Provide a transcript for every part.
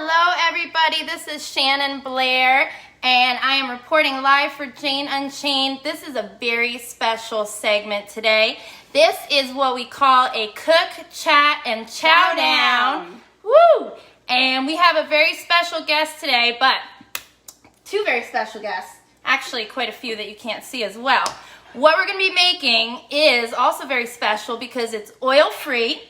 Hello everybody, this is Shannon Blair and I am reporting live for Jane Unchained. This is a very special segment today. This is what we call a cook, chat, and chow down. Woo! And we have a very special guest today, but two very special guests. Actually, quite a few that you can't see as well. What we're going to be making is also very special because it's oil-free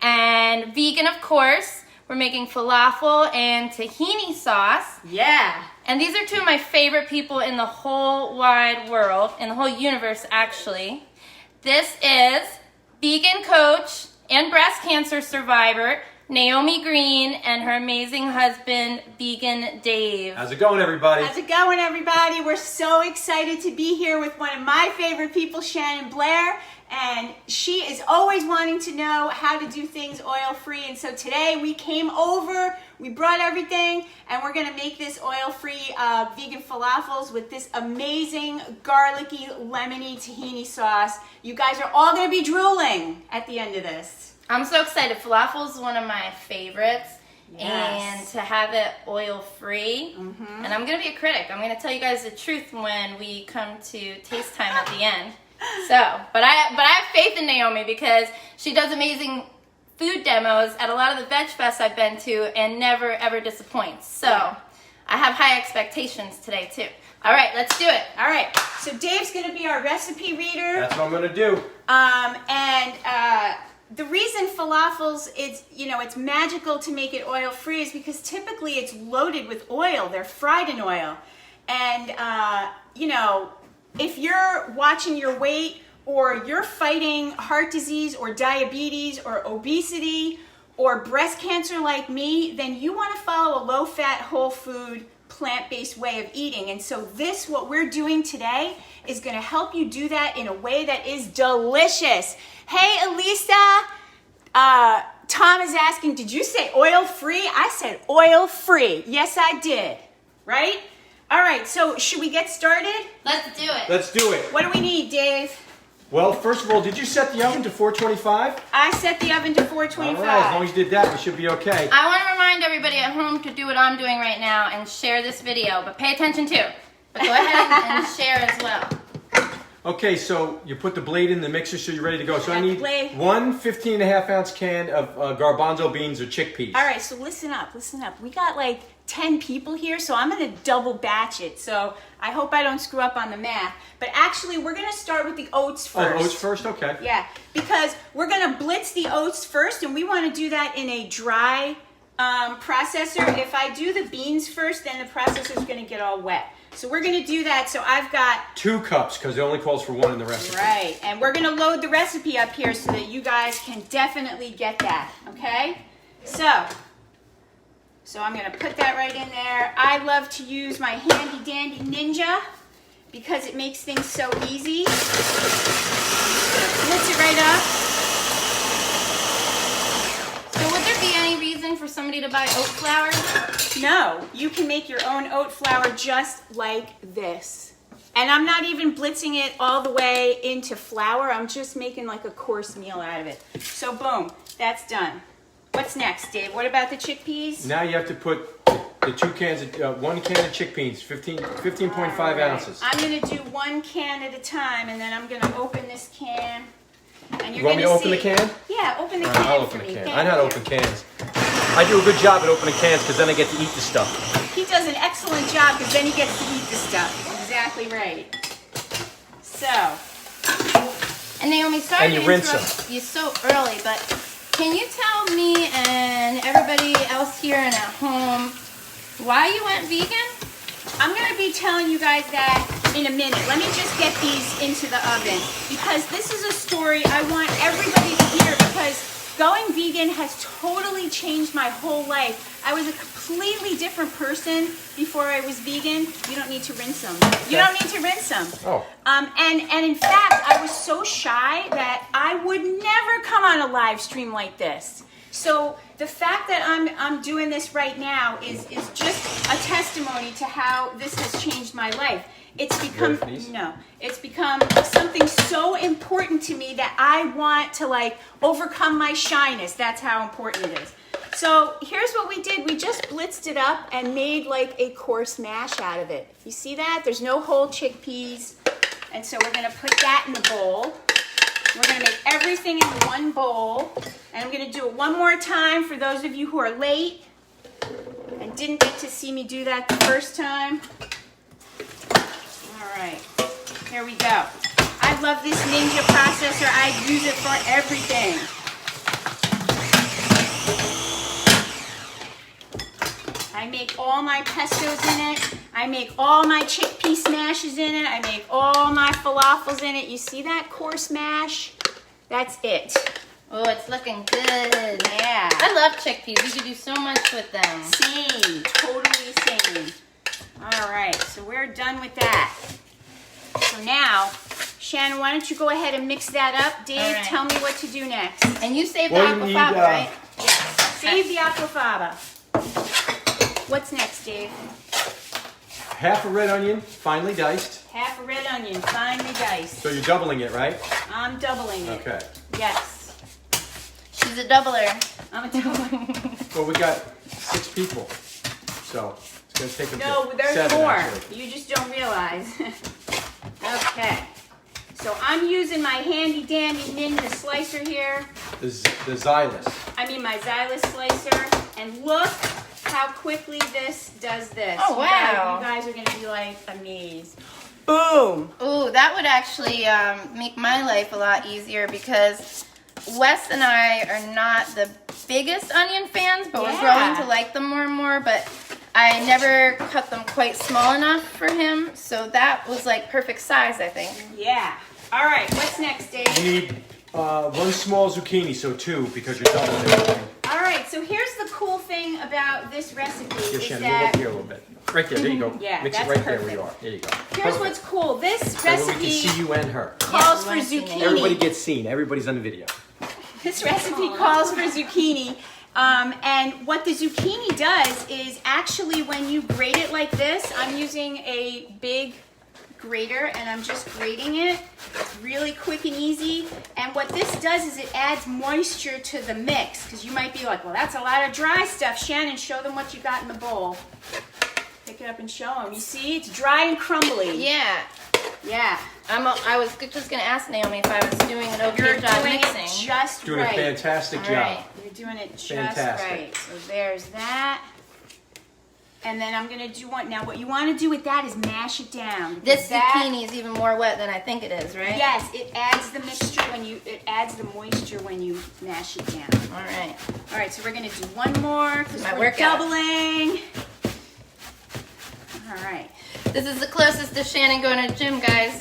and vegan, of course. We're making falafel and tahini sauce. Yeah. And these are two of my favorite people in the whole wide world, in the whole universe, actually. This is vegan coach and breast cancer survivor, Naomi Green, and her amazing husband, Vegan Dave. How's it going, everybody? How's it going, everybody? We're so excited to be here with one of my favorite people, Shannon Blair. And she is always wanting to know how to do things oil-free. And so today we came over, we brought everything, and we're going to make this oil-free vegan falafels with this amazing garlicky, lemony tahini sauce. You guys are all going to be drooling at the end of this. I'm so excited. Falafel is one of my favorites. Yes. And to have it oil-free. And I'm going to be a critic. I'm going to tell you guys the truth when we come to taste time at the end. So, but I have faith in Naomi because she does amazing food demos at a lot of the veg fests I've been to and never ever disappoints. So, I have high expectations today too. All right, let's do it. All right, so Dave's going to be our recipe reader. That's what I'm going to do. The reason falafels, it's magical to make it oil-free is because typically it's loaded with oil. They're fried in oil. And, if you're watching your weight or you're fighting heart disease or diabetes or obesity or breast cancer like me, then you want to follow a low-fat, whole food, plant-based way of eating. And so what we're doing today is going to help you do that in a way that is delicious. Hey, Elisa, Tom is asking, did you say oil-free? I said oil-free. Yes, I did. Right? All right, so should we get started? Let's do it. Let's do it. What do we need, Dave? Well, first of all, did you set the oven to 425? I set the oven to 425. All right, as long as you did that, we should be okay. I want to remind everybody at home to do what I'm doing right now and share this video, but pay attention too. But go ahead and share as well. Okay, so you put the blade in the mixer, so you're ready to go. So I need blade. one 15.5-ounce can of garbanzo beans or chickpeas. All right, so listen up. We got like 10 people here, so I'm going to double batch it. So I hope I don't screw up on the math. But actually, we're going to start with the oats first. Oh, oats first? Okay. Yeah, because we're going to blitz the oats first, and we want to do that in a dry processor. If I do the beans first, then the processor's going to get all wet. So we're going to do that. So I've got 2 cups, because it only calls for 1 in the recipe. Right, and we're going to load the recipe up here so that you guys can definitely get that, okay? So I'm going to put that right in there. I love to use my handy dandy Ninja because it makes things so easy. Blitz it right up. So would there be any reason for somebody to buy oat flour? No, you can make your own oat flour just like this. And I'm not even blitzing it all the way into flour. I'm just making like a course meal out of it. So boom, that's done. What's next, Dave? What about the chickpeas? Now you have to put the 2 cans, 1 can of chickpeas, 15.5 ounces. I'm going to do 1 can at a time, and then I'm going to open this can. And You want me to open the can? Yeah, open the can. I'll open the can. I know how to open cans. I do a good job at opening cans because then I get to eat the stuff. He does an excellent job because then he gets to eat the stuff. Exactly right. So. And Naomi, sorry And you to rinse interrupt you so early, but can you tell me and everybody else here and at home why you went vegan? I'm going to be telling you guys that in a minute. Let me just get these into the oven because this is a story I want everybody to hear because going vegan has totally changed my whole life. I was a completely different person before I was vegan. You don't need to rinse them. You don't need to rinse them. Oh. And in fact, I was so shy that I would never come on a live stream like this. So the fact that I'm doing this right now is just a testimony to how this has changed my life. It's become something so important to me that I want to like overcome my shyness. That's how important it is. So here's what we did. We just blitzed it up and made like a coarse mash out of it. You see that? There's no whole chickpeas. And so we're gonna put that in the bowl. We're gonna make everything in one bowl. And I'm gonna do it one more time for those of you who are late and didn't get to see me do that the first time. All right, here we go. I love this Ninja processor. I use it for everything. I make all my pestos in it. I make all my chickpea smashes in it. I make all my falafels in it. You see that coarse mash? That's it. Oh, it's looking good. Yeah. I love chickpeas. You can do so much with them. Same. Totally same. All right. So we're done with that. So now, Shannon, why don't you go ahead and mix that up? Dave, All right. tell me what to do next. And you saved Well, the you need, aquafaba, right? Yes. Save the aquafaba. What's next, Dave? Half a red onion, finely diced. Half a red onion, finely diced. So you're doubling it, right? I'm doubling it. Okay. Yes. She's a doubler. I'm a doubler. Well, we got 6 people, so it's gonna take them No, to there's 7, more. actually. You just don't realize. Okay. So I'm using my handy dandy Ninja slicer here. The Xylus. I mean my Xylus slicer. And look how quickly this does this. Oh, wow. You guys are going to be like amazed. Boom. Ooh, that would actually make my life a lot easier because Wes and I are not the biggest onion fans, but we're Yeah. growing to like them more and more. But I never cut them quite small enough for him, so that was like perfect size, I think. Yeah. All right. What's next, Dave? You need 1 small zucchini, so 2 because you're doubling everything. All right. So here's the cool thing about this recipe Here, is Shannon, move that up here a little bit. Right there you go. Yeah, Mix it that's right there where you perfect. are. There you go. here's Perfect. what's cool. This That way we can recipe see you and her. calls we for wanna see me. zucchini. Everybody gets seen. Everybody's on the video. This recipe calls for zucchini. And what the zucchini does is actually when you grate it like this, I'm using a big grater and I'm just grating it. It's really quick and easy. And what this does is it adds moisture to the mix. Because you might be like, well, that's a lot of dry stuff. Shannon, show them what you got in the bowl. Pick it up and show them. You see, it's dry and crumbly. Yeah. Yeah. I was just going to ask Naomi if I was doing an okay You're job doing mixing. it just Doing right. a fantastic All job. right. You're doing it just Fantastic. right. So there's that. And then I'm gonna do one. Now what you want to do with that is mash it down. because This that- zucchini is even more wet than I think it is, right? Yes, it adds the mixture it adds the moisture when you mash it down. All right. All right, so we're gonna do one more because My we're workout. doubling. All right. This is the closest to Shannon going to the gym, guys.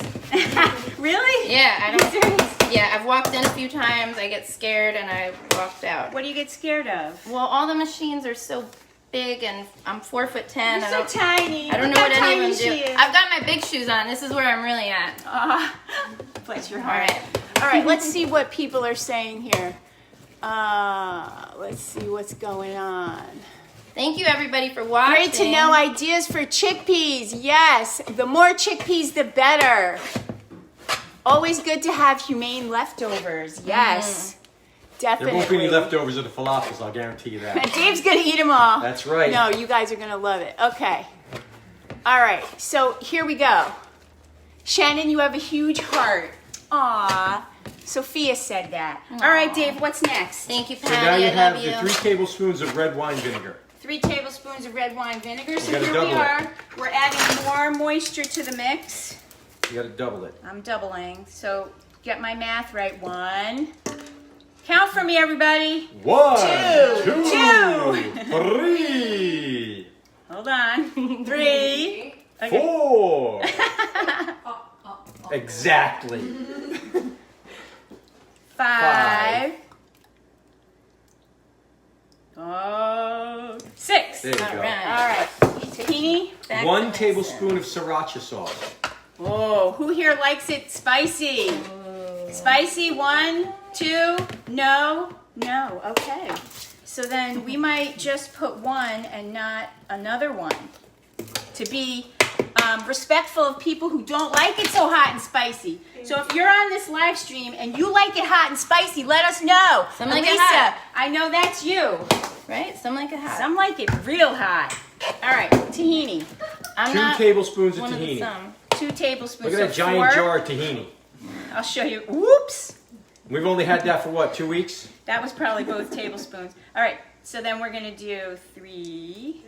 Really? Yeah, I Are you don't. serious? Yeah, I've walked in a few times. I get scared and I walked out. What do you get scared of? Well, all the machines are so big, and I'm 4'10". You're I so don't, tiny. I don't Look know how what any of tiny them do. she is. I've got my big shoes on. This is where I'm really at. Bless your All heart. right. All right, let's see what people are saying here. Let's see what's going on. Thank you, everybody, for watching. Great to know ideas for chickpeas. Yes, the more chickpeas, the better. Always good to have humane leftovers. Yes, There definitely. won't be any leftovers of the falafels, I'll guarantee you that. And Dave's gonna eat them all. That's right. No, you guys are gonna love it. Okay. All right, so here we go. Shannon, you have a huge heart. Aw. Sophia said that. All right, Dave, what's next? Thank you, So Patty. now you I have love your you. 3 tablespoons of red wine vinegar. 3 tablespoons of red wine vinegar. So gotta here we double it. are. We're adding more moisture to the mix. You gotta double it. I'm doubling. So get my math right. 1. Count for me, everybody. 1, Two. 2, 3, Hold on. 3. Okay. 4. Exactly. 5. Oh, 6. There you All go. right. All right. Tahini. Back 1 to this. tablespoon of sriracha sauce. Oh, who here likes it spicy? Spicy, 1, 2, no, no. Okay. So then we might just put 1 and not another 1 to be respectful of people who don't like it so hot and spicy. So if you're on this live stream and you like it hot and spicy, let us know. Some like it Elisa, hot. I know that's you. Right? Some like it hot. Some like it real hot. All right, tahini. I'm 2 not tablespoons of one of the tahini. some. 2 tablespoons. Look at that So giant 4. jar of tahini. I'll show you. Whoops. We've only had that for what, 2 weeks? That was probably both tablespoons. All right, so then we're going to do 3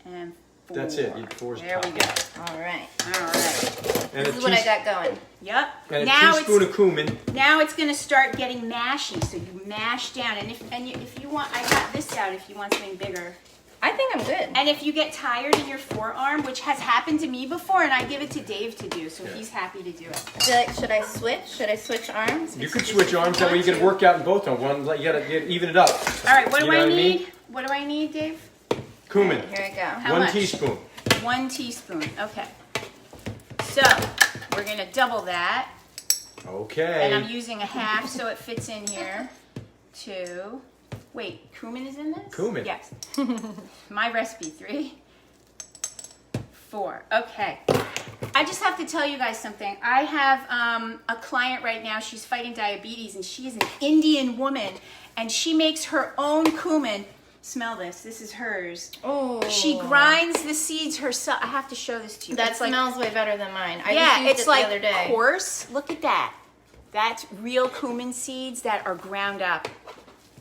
and 4. That's it. 4's There we go. All right. All right. And This is what I got going. Yep. And Now a teaspoon of cumin. Now it's going to start getting mashy, so you mash down. And if you want, I got this out if you want something bigger. I think I'm good. And if you get tired in your forearm, which has happened to me before, and I give it to Dave to do, so he's happy to do it. Should I switch? Should I switch arms? You could switch arms, that way you get a workout in both of them. You gotta even it up. All right, what do You know I what I need? mean? What do I need, Dave? Cumin. Here I go. How 1 much? teaspoon. 1 teaspoon. Okay. So we're going to double that. Okay. And I'm using a half so it fits in here. 2. Wait, cumin is in this? Cumin. Yes. My recipe. 3, 4. Okay. I just have to tell you guys something. I have a client right now. She's fighting diabetes, and she is an Indian woman, and she makes her own cumin. Smell this. This is hers. Oh. She grinds the seeds herself. I have to show this to you. That It's smells way better than mine. I yeah, just used it's it like the other day. coarse. Look at that. That's real cumin seeds that are ground up.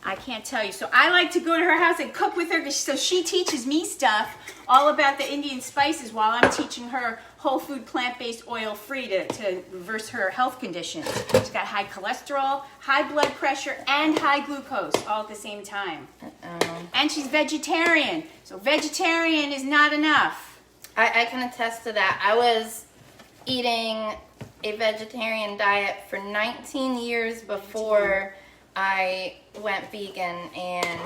I can't tell you. So I like to go to her house and cook with her, so she teaches me stuff all about the Indian spices while I'm teaching her whole food, plant-based, oil-free to reverse her health conditions. She's got high cholesterol, high blood pressure, and high glucose all at the same time. And she's vegetarian. So vegetarian is not enough. I can attest to that. I was eating a vegetarian diet for 19 years before I went vegan, and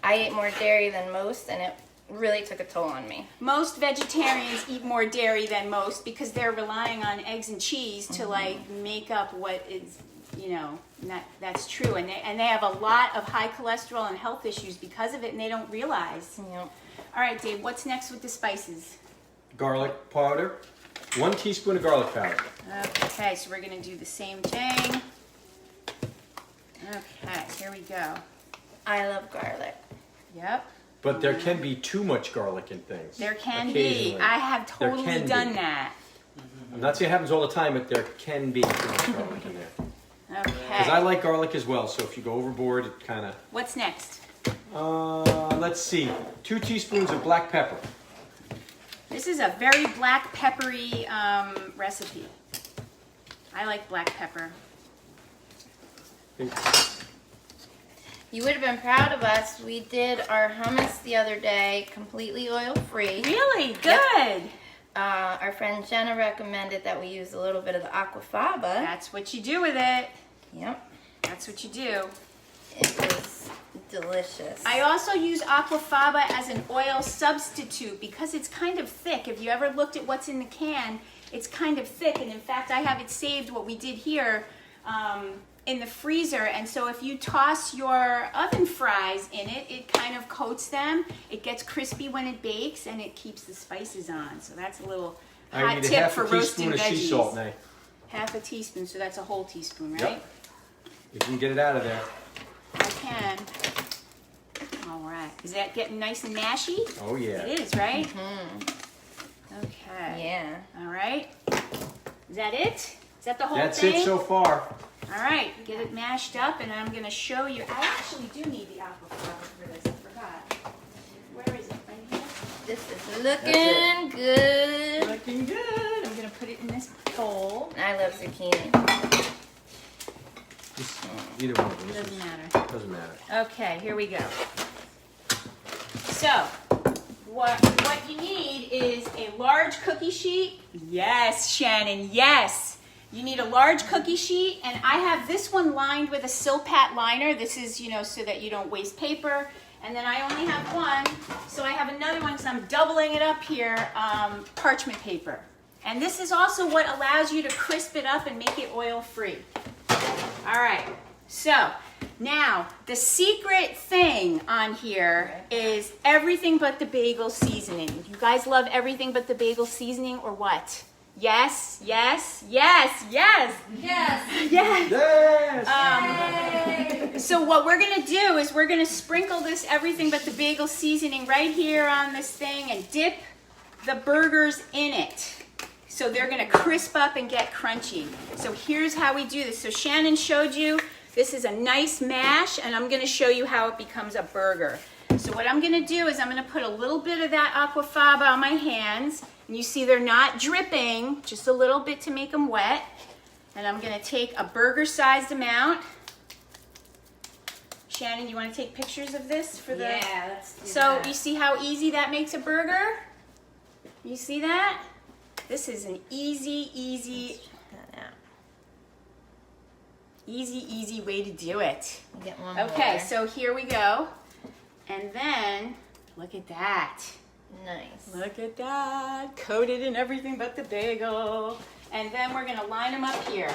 I ate more dairy than most, and it really took a toll on me. Most vegetarians eat more dairy than most because they're relying on eggs and cheese to like make up what is, that's true. And they have a lot of high cholesterol and health issues because of it, and they don't realize. Yep. All right, Dave, what's next with the spices? Garlic powder. 1 teaspoon of garlic powder. Okay, so we're going to do the same thing. Okay, here we go. I love garlic. Yep. But there can be too much garlic in things. There can be. Occasionally. I have There totally can done be. that. I'm not saying it happens all the time, but there can be too much garlic in there. Because I Okay. like garlic as well, so if you go overboard, it kind of... What's next? let's see. 2 teaspoons of black pepper. This is a very black peppery recipe. I like black pepper. You would have been proud of us. We did our hummus the other day, completely oil-free. Really? Good. Yep. Our friend Jenna recommended that we use a little bit of the aquafaba. That's what you do with it. Yep. That's what you do. It was delicious. I also use aquafaba as an oil substitute because it's kind of thick. If you ever looked at what's in the can, it's kind of thick. And in fact, I have it saved, what we did here, in the freezer. And so if you toss your oven fries in it, it kind of coats them. It gets crispy when it bakes, and it keeps the spices on. So that's a little I hot need a tip half for a roasting teaspoon of sea salt, veggies. Nay. Half a teaspoon, so that's a whole teaspoon, right? Yep. You can get it out of there. I can. All right. Is that getting nice and mashy? Oh, yeah. It is, right? Mm-hmm. Okay. Yeah. All right. Is that it? Is that the whole That's thing? it so far. All right. Get it mashed up, and I'm going to show you. I actually do need the aquafaba for this. I forgot. Where is it? Right here? This is looking good. Looking good. I'm going to put it in this bowl. I love zucchini. Just either one of them. Doesn't matter. Doesn't matter. Okay, here we go. So, what you need is a large cookie sheet. Yes, Shannon, yes. You need a large cookie sheet, and I have this one lined with a Silpat liner. This is, so that you don't waste paper. And then I only have one, so I have another one because I'm doubling it up here, parchment paper. And this is also what allows you to crisp it up and make it oil-free. All right, so Now, the secret thing on here is everything but the bagel seasoning. You guys love everything but the bagel seasoning or what? Yes, yes, yes, yes. Yes. Yes. Yes. So what we're going to do is we're going to sprinkle this everything but the bagel seasoning right here on this thing and dip the burgers in it. So they're going to crisp up and get crunchy. So here's how we do this. So Shannon showed you this is a nice mash, and I'm going to show you how it becomes a burger. So what I'm going to do is I'm going to put a little bit of that aquafaba on my hands. And you see they're not dripping, just a little bit to make them wet. And I'm going to take a burger-sized amount. Shannon, you want to take pictures of this for the? Yeah, let's do So that. you see how easy that makes a burger? You see that? This is an easy way to do it. Get one Okay, more. so here we go. And then, look at that. Nice. Look at that. Coated in everything but the bagel. And then we're going to line them up here.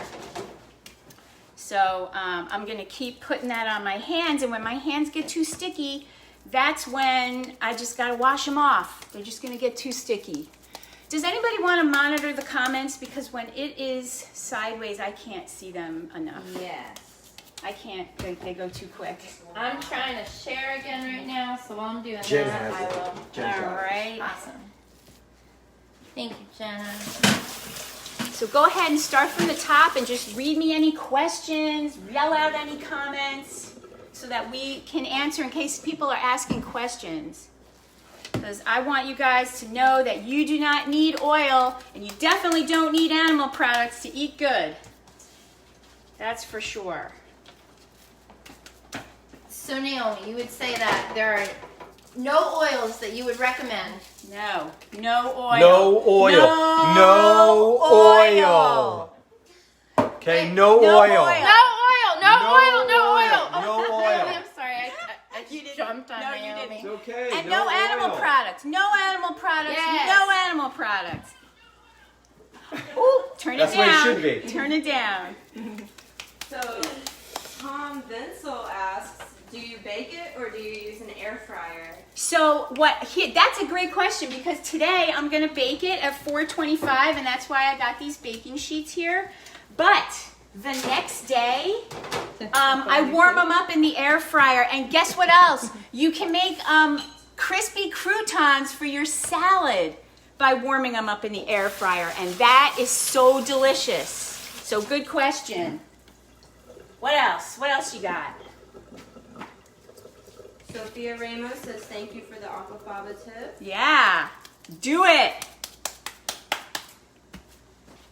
So I'm going to keep putting that on my hands. And when my hands get too sticky, that's when I just got to wash them off. They're just going to get too sticky. Does anybody want to monitor the comments? Because when it is sideways, I can't see them enough. Yes. I can't. They go too quick. I'm trying to share again right now, so while I'm doing Jen that, has I it. will. Jen's All got it. right. Awesome. Thank you, Jenna. So go ahead and start from the top and just read me any questions, yell out any comments so that we can answer in case people are asking questions. Because I want you guys to know that you do not need oil and you definitely don't need animal products to eat good. That's for sure. So Naomi, you would say that there are no oils that you would recommend. No oil. No oil. No oil. Okay, no No oil. oil. No oil. No oil. No oil. No Oh, oil. I'm sorry. I You didn't- jumped on no, you Naomi. didn't. It's okay. And no animal oil. products. No animal products. Yes. No animal products. Ooh, turn That's it the way it down. should be. Turn it down. So, Tom Vinsel asks, do you bake it or do you use an air fryer? So that's a great question because today I'm going to bake it at 425 and that's why I got these baking sheets here. But the next day, I warm them up in the air fryer and guess what else? You can make crispy croutons for your salad by warming them up in the air fryer and that is so delicious. So good question. What else? What else you got? Sophia Ramos says, thank you for the aquafaba tip. Yeah, do it.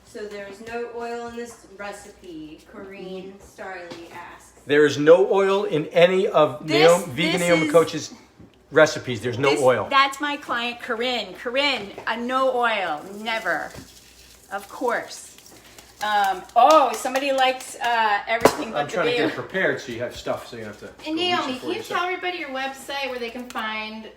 So there's no oil in this recipe, Corrine Starley asks. There is no oil in any of Vegan Naomi is- Coach's recipes. There's no oil. That's my client, Corinne. Corinne, no oil, never. Of course. Somebody likes everything but I'm the trying to get bagel. it prepared so you have stuff so you have to. And go reaching Naomi, for can you yourself. tell everybody your website where they can find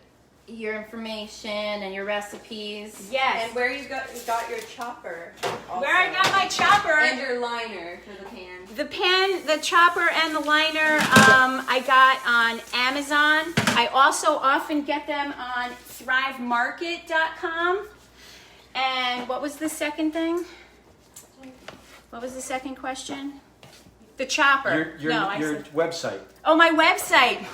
your information and your recipes? Yes. And where you got your chopper. Also. Where I got my chopper. And your liner for the pan. The pan, the chopper, and the liner I got on Amazon. I also often get them on thrivemarket.com. And what was the second thing? What was the second question? The chopper. Your I your said, website. oh, my website.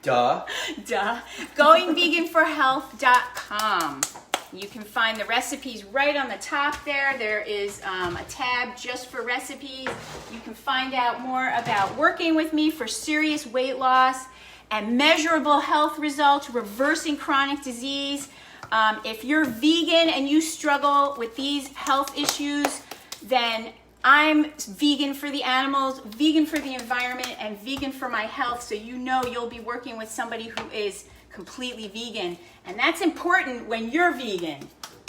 Duh. Duh. GoingVeganForHealth.com. You can find the recipes right on the top there. There is a tab just for recipes. You can find out more about working with me for serious weight loss and measurable health results, reversing chronic disease. If you're vegan and you struggle with these health issues, then I'm vegan for the animals, vegan for the environment, and vegan for my health, so you know you'll be working with somebody who is completely vegan. And that's important when you're vegan.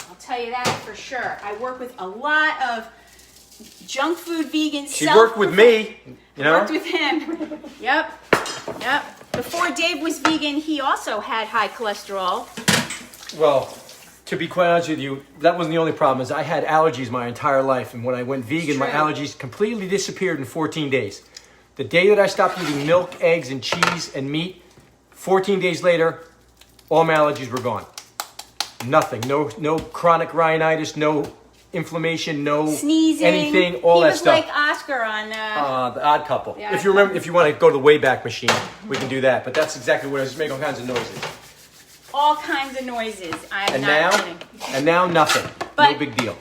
I'll tell you that for sure. I work with a lot of junk food vegans. She worked with me, you know. Worked with him. Yep. Before Dave was vegan, he also had high cholesterol. Well, to be quite honest with you, that wasn't the only problem. Is I had allergies my entire life, and when I went vegan, my True. allergies completely disappeared in 14 days. The day that I stopped eating milk, eggs, and cheese and meat, 14 days later, all my allergies were gone. Nothing. No chronic rhinitis, no inflammation, no Sneezing, anything, all that stuff. He was like Oscar on. The Odd Couple. Yeah, If you remember, if you want to go to the Wayback Machine, we can do that. But that's exactly what I was just making all kinds of noises. All kinds of noises. I'm And not now, kidding. and now nothing. No big deal.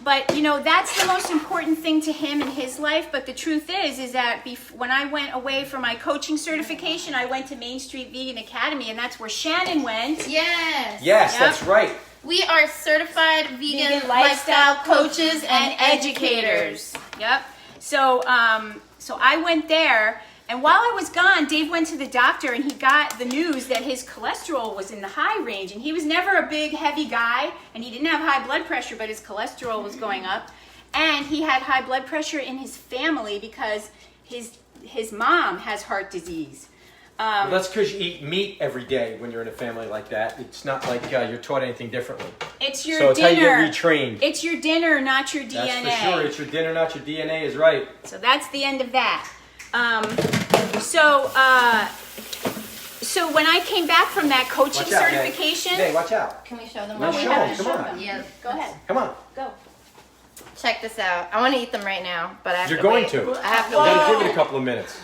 But you know, that's the most important thing to him in his life. But the truth is that when I went away for my coaching certification, I went to Main Street Vegan Academy, and that's where Shannon went. Yes. Yes, Yep. that's right. We are certified vegan lifestyle coaches and educators. Yep. So I went there, and while I was gone, Dave went to the doctor, and he got the news that his cholesterol was in the high range, and he was never a big, heavy guy, and he didn't have high blood pressure, but his cholesterol was going up, and he had high blood pressure in his family because his mom has heart disease. Well, that's because you eat meat every day when you're in a family like that. It's not like you're taught anything differently. It's your so it's dinner. how you get retrained. It's your dinner, not your DNA. That's for sure. It's your dinner, not your DNA is right. So that's the end of that. So when I came back from that coaching Watch out, certification, Hey, watch out. Can we show them? No, what we show have? them. Come on. Yeah. go ahead, Come on. go. Check this out. I want to eat them right now, but I have You're to going wait. to. I have to You wait. gotta give it a couple of minutes.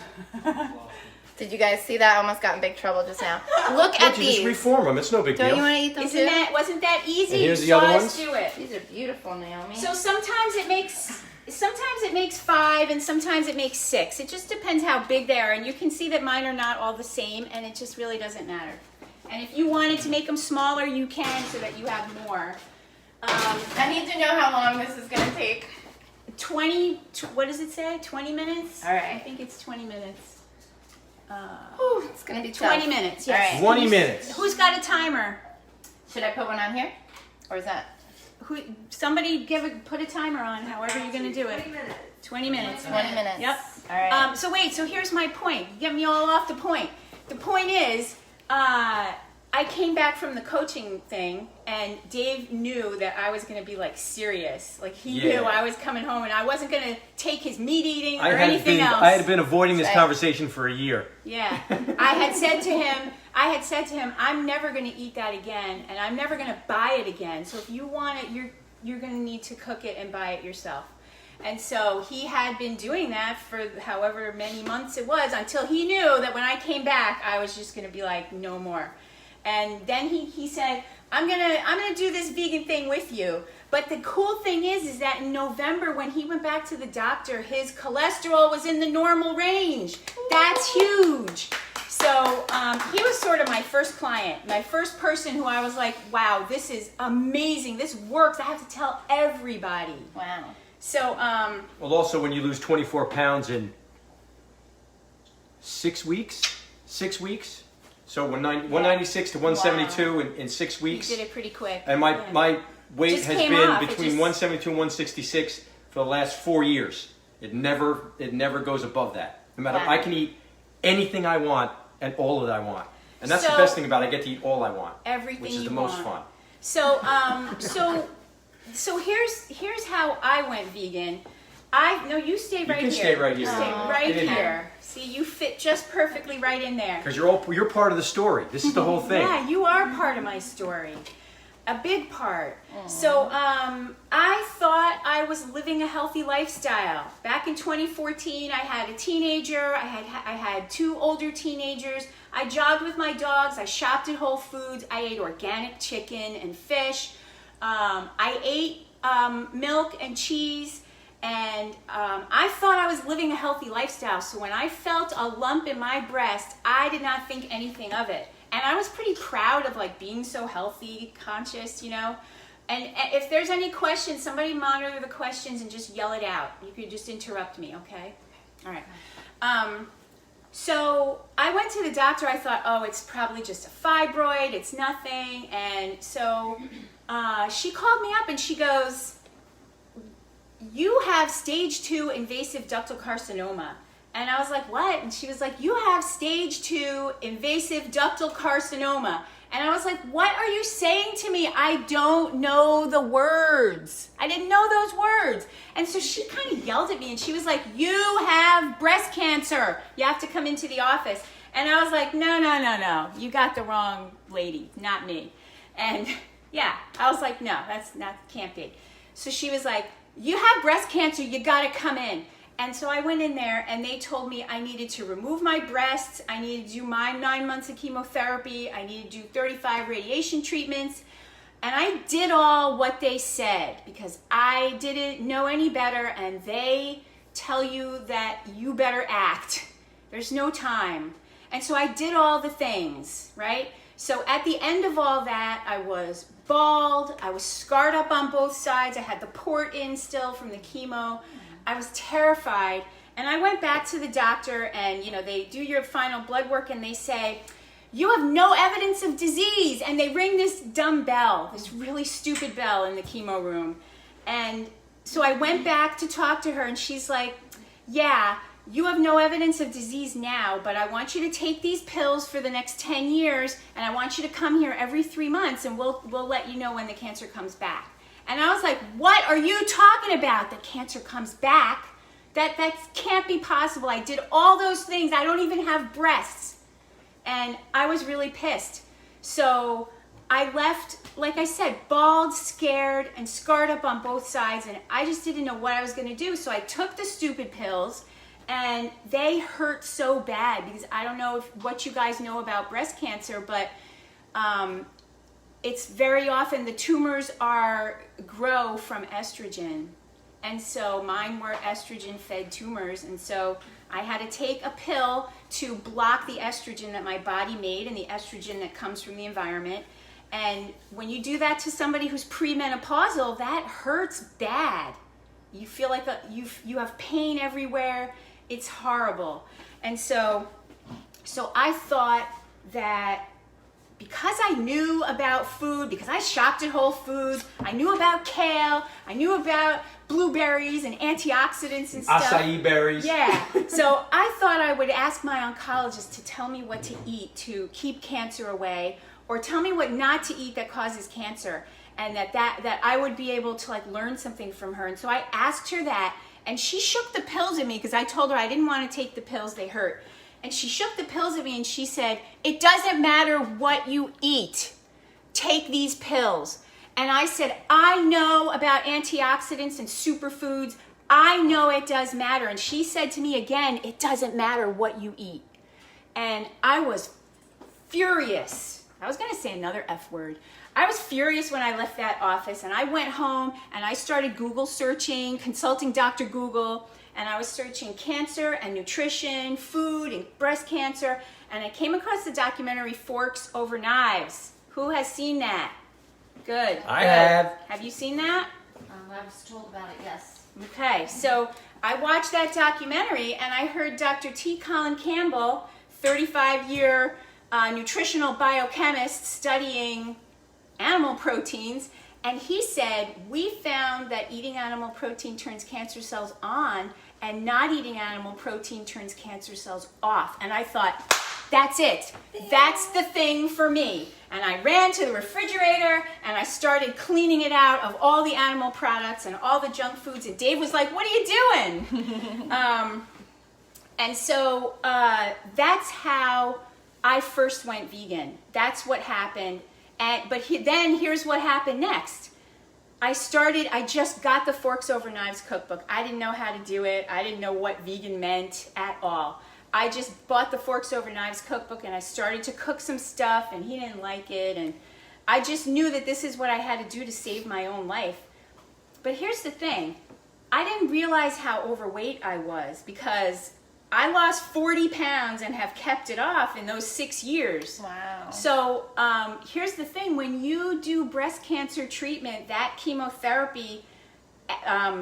Did you guys see that? I almost got in big trouble just now. Look Look, at you just these. reform them. It's no big Don't deal. you want to eat them too? Wasn't that easy? And here's You the other saw us ones. do it. These are beautiful, Naomi. So sometimes it makes 5 and sometimes it makes 6. It just depends how big they are, and you can see that mine are not all the same, and it just really doesn't matter. And if you wanted to make them smaller, you can, so that you have more. I need to know how long this is going to take. 20. What does it say? 20 minutes. All right. I think it's 20 minutes. Whew, it's going to be tough. 20 minutes. Yes. All right. 20 minutes. Who's got a timer? Should I put one on here? Or is that? Somebody put a timer on. However you're gonna do it. 20 minutes. 20 minutes. 20 minutes. Yep. All right. So here's my point. Get me all off the point. The point is, I came back from the coaching thing, and Dave knew that I was going to be like serious. Like he knew I was coming home, and I wasn't going to take his meat eating or anything else. I had been avoiding this conversation for a year. Yeah, I had said to him, I'm never going to eat that again, and I'm never going to buy it again. So if you want it, you're going to need to cook it and buy it yourself. And so he had been doing that for however many months it was, until he knew that when I came back, I was just going to be like, no more. And then he said, I'm gonna do this vegan thing with you. But the cool thing is that in November, when he went back to the doctor, his cholesterol was in the normal range. That's huge. So he was sort of my first client, my first person who I was like, wow, this is amazing. This works. I have to tell everybody. Wow. So Well, also when you lose 24 pounds in 6 weeks, so 196 to 172 in 6 you weeks. did it pretty quick. And my weight Just has came been off. It between just- 172 and 166 for the last 4 years. It never goes above that. No matter, Wow. I can eat anything I want and all that I want. And that's the So- best thing about it. I get to eat all I want. Everything which is you the most want. fun. So here's how I went vegan. You stay right can here. stay right here. Stay Aw. right Get in here. See, you fit just perfectly right in there. Because you're part of the story. This is the whole thing. Yeah, you are part of my story. A big part. So I thought I was living a healthy lifestyle. Back in 2014, I had a teenager. I had 2 older teenagers. I jogged with my dogs. I shopped at Whole Foods. I ate organic chicken and fish. I ate milk and cheese. And I thought I was living a healthy lifestyle. So when I felt a lump in my breast, I did not think anything of it. And I was pretty proud of like being so healthy, conscious, you know. And if there's any questions, somebody monitor the questions and just yell it out. You could just interrupt me, okay? All right. So I went to the doctor. I thought, oh, it's probably just a fibroid. It's nothing. And so she called me up and she goes, you have stage 2 invasive ductal carcinoma. And I was like, what? And she was like, you have stage 2 invasive ductal carcinoma. And I was like, what are you saying to me? I don't know the words. I didn't know those words. And so she kind of yelled at me and she was like, you have breast cancer. You have to come into the office. And I was like, no. You got the wrong lady, not me. And yeah, I was like, no, can't be. So she was like, you have breast cancer. You got to come in. And so I went in there and they told me I needed to remove my breasts. I needed to do my 9 months of chemotherapy. I needed to do 35 radiation treatments. And I did all what they said because I didn't know any better, and they tell you that you better act. There's no time. And so I did all the things, right? So at the end of all that, I was bald. I was scarred up on both sides. I had the port in still from the chemo. I was terrified, and I went back to the doctor, and they do your final blood work and they say, you have no evidence of disease, and they ring this dumb bell, this really stupid bell in the chemo room. And so I went back to talk to her, and she's like, yeah, you have no evidence of disease now, but I want you to take these pills for the next 10 years, and I want you to come here every 3 months, and we'll let you know when the cancer comes back. And I was like, what are you talking about? The cancer comes back? That can't be possible. I did all those things. I don't even have breasts. And I was really pissed. So I left, like I said, bald, scared, and scarred up on both sides. And I just didn't know what I was going to do. So I took the stupid pills, and they hurt so bad because I don't know what you guys know about breast cancer, but it's very often the tumors grow from estrogen. And so mine were estrogen-fed tumors. And so I had to take a pill to block the estrogen that my body made and the estrogen that comes from the environment. And when you do that to somebody who's premenopausal, that hurts bad. You feel like you have pain everywhere. It's horrible. And so I thought that because I knew about food, because I shopped at Whole Foods, I knew about kale, I knew about blueberries and antioxidants and stuff. Acai berries. Yeah. So I thought I would ask my oncologist to tell me what to eat to keep cancer away, or tell me what not to eat that causes cancer, and that I would be able to learn something from her. And so I asked her that, and she shook the pills at me because I told her I didn't want to take the pills, they hurt. And she shook the pills at me and she said, it doesn't matter what you eat. Take these pills. And I said, I know about antioxidants and superfoods. I know it does matter. And she said to me again, it doesn't matter what you eat. And I was furious. I was going to say another F word. I was furious when I left that office, and I went home and I started Google searching, consulting Dr. Google. And I was searching cancer and nutrition, food and breast cancer, and I came across the documentary Forks Over Knives. Who has seen that? Good. I have. Have you seen that? I was told about it, yes. Okay, so I watched that documentary, and I heard Dr. T. Colin Campbell, 35-year nutritional biochemist studying animal proteins, and he said, we found that eating animal protein turns cancer cells on, and not eating animal protein turns cancer cells off. And I thought, that's it. That's the thing for me. And I ran to the refrigerator, and I started cleaning it out of all the animal products and all the junk foods. And Dave was like, what are you doing? And so that's how I first went vegan. That's what happened. But then here's what happened next. I just got the Forks Over Knives cookbook. I didn't know how to do it. I didn't know what vegan meant at all. I just bought the Forks Over Knives cookbook, and I started to cook some stuff, and he didn't like it. And I just knew that this is what I had to do to save my own life. But here's the thing. I didn't realize how overweight I was because I lost 40 pounds and have kept it off in those 6 years. Wow. So here's the thing. When you do breast cancer treatment, that chemotherapy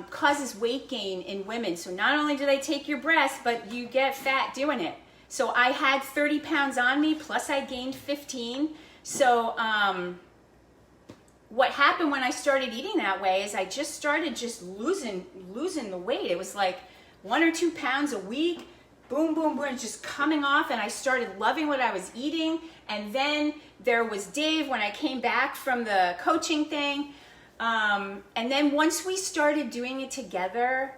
causes weight gain in women. So not only do they take your breasts, but you get fat doing it. So I had 30 pounds on me, plus I gained 15. So what happened when I started eating that way is I just started losing the weight. It was like 1 or 2 pounds a week. boom, boom, boom, just coming off, and I started loving what I was eating. And then there was Dave when I came back from the coaching thing. And then once we started doing it together,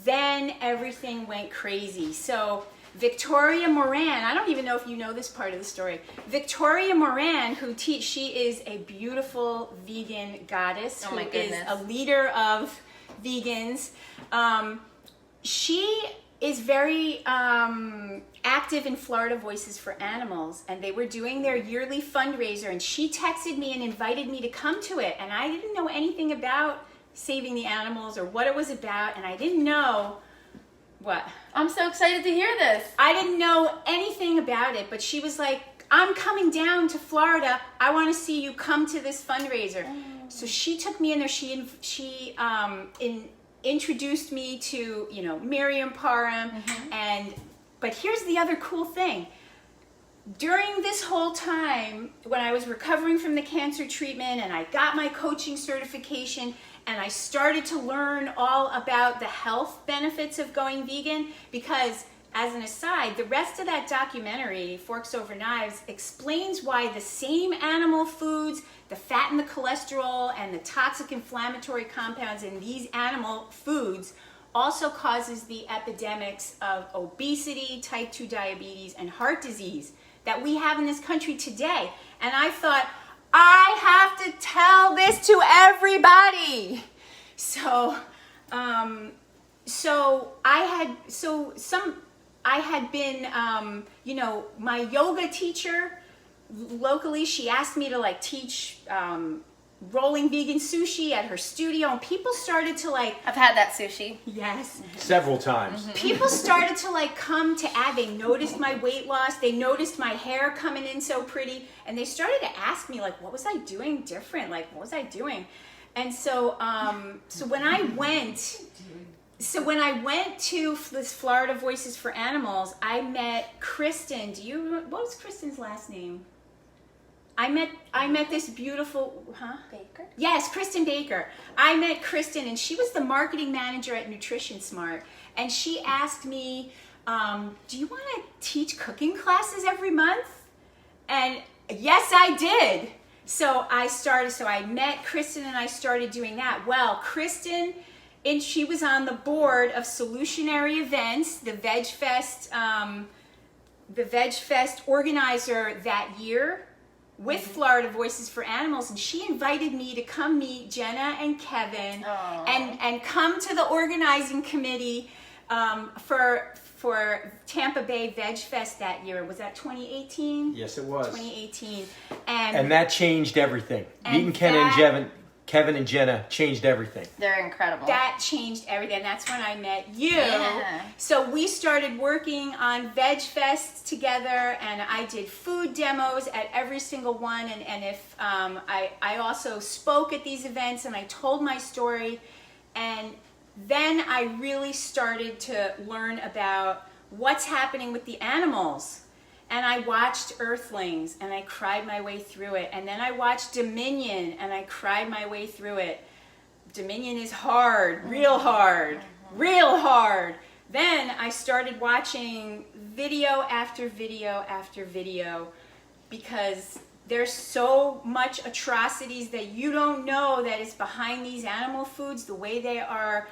then everything went crazy. So Victoria Moran, I don't even know if you know this part of the story. Victoria Moran, she is a beautiful vegan goddess Oh who my is goodness. a leader of vegans. She is very active in Florida Voices for Animals, and they were doing their yearly fundraiser, and she texted me and invited me to come to it, and I didn't know anything about saving the animals or what it was about, and I didn't know what. I'm so excited to hear this. I didn't know anything about it, but she was like, I'm coming down to Florida. I want to see you come to this fundraiser. So she took me in there. She introduced me to, Miriam Parham. But here's the other cool thing. During this whole time, when I was recovering from the cancer treatment and I got my coaching certification and I started to learn all about the health benefits of going vegan, because as an aside, the rest of that documentary, Forks Over Knives, explains why the same animal foods, the fat and the cholesterol and the toxic inflammatory compounds in these animal foods also causes the epidemics of obesity, type 2 diabetes, and heart disease that we have in this country today. And I thought, I have to tell this to everybody. So I had been, my yoga teacher locally, she asked me to teach rolling vegan sushi at her studio, and people started to I've had that sushi. yes. Several times. People started to come to add. They noticed my weight loss. They noticed my hair coming in so pretty, and they started to ask me what was I doing different? What was I doing? And so, when I went to this Florida Voices for Animals, I met Kristen. What was Kristen's last name? I met this beautiful, Baker? Yes, Kristen Baker. I met Kristen, and she was the marketing manager at Nutrition Smart. And she asked me, do you want to teach cooking classes every month? And yes, I did. So I met Kristen and I started doing that. Well, Kristen, and she was on the board of Solutionary Events, the Veg Fest organizer that year, with Florida Voices for Animals, and she invited me to come meet Jenna and Kevin and come to the organizing committee for Tampa Bay Veg Fest that year. Was that 2018? Yes, it was. 2018. And that changed everything. Meeting Kevin and Jenna changed everything. They're incredible. That changed everything. That's when I met you. Yeah. So we started working on Veg Fests together, and I did food demos at every single one. And if I also spoke at these events, and I told my story. And then I really started to learn about what's happening with the animals. And I watched Earthlings, and I cried my way through it. And then I watched Dominion, and I cried my way through it. Dominion is hard, real hard, real hard. Then I started watching video after video after video, because there's so much atrocities that you don't know that is behind these animal foods, the way they are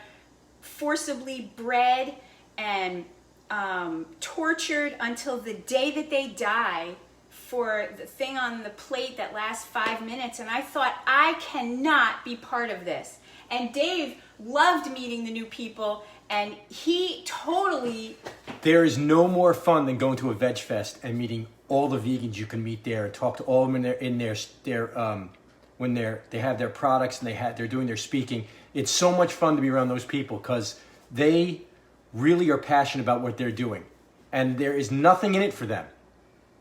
forcibly bred and tortured until the day that they die for the thing on the plate that lasts 5 minutes. And I thought, I cannot be part of this. And Dave loved meeting the new people, and he totally... There is no more fun than going to a Veg Fest and meeting all the vegans you can meet there, and talk to all of them when they have their products and they're doing their speaking. It's so much fun to be around those people, because they really are passionate about what they're doing, and there is nothing in it for them.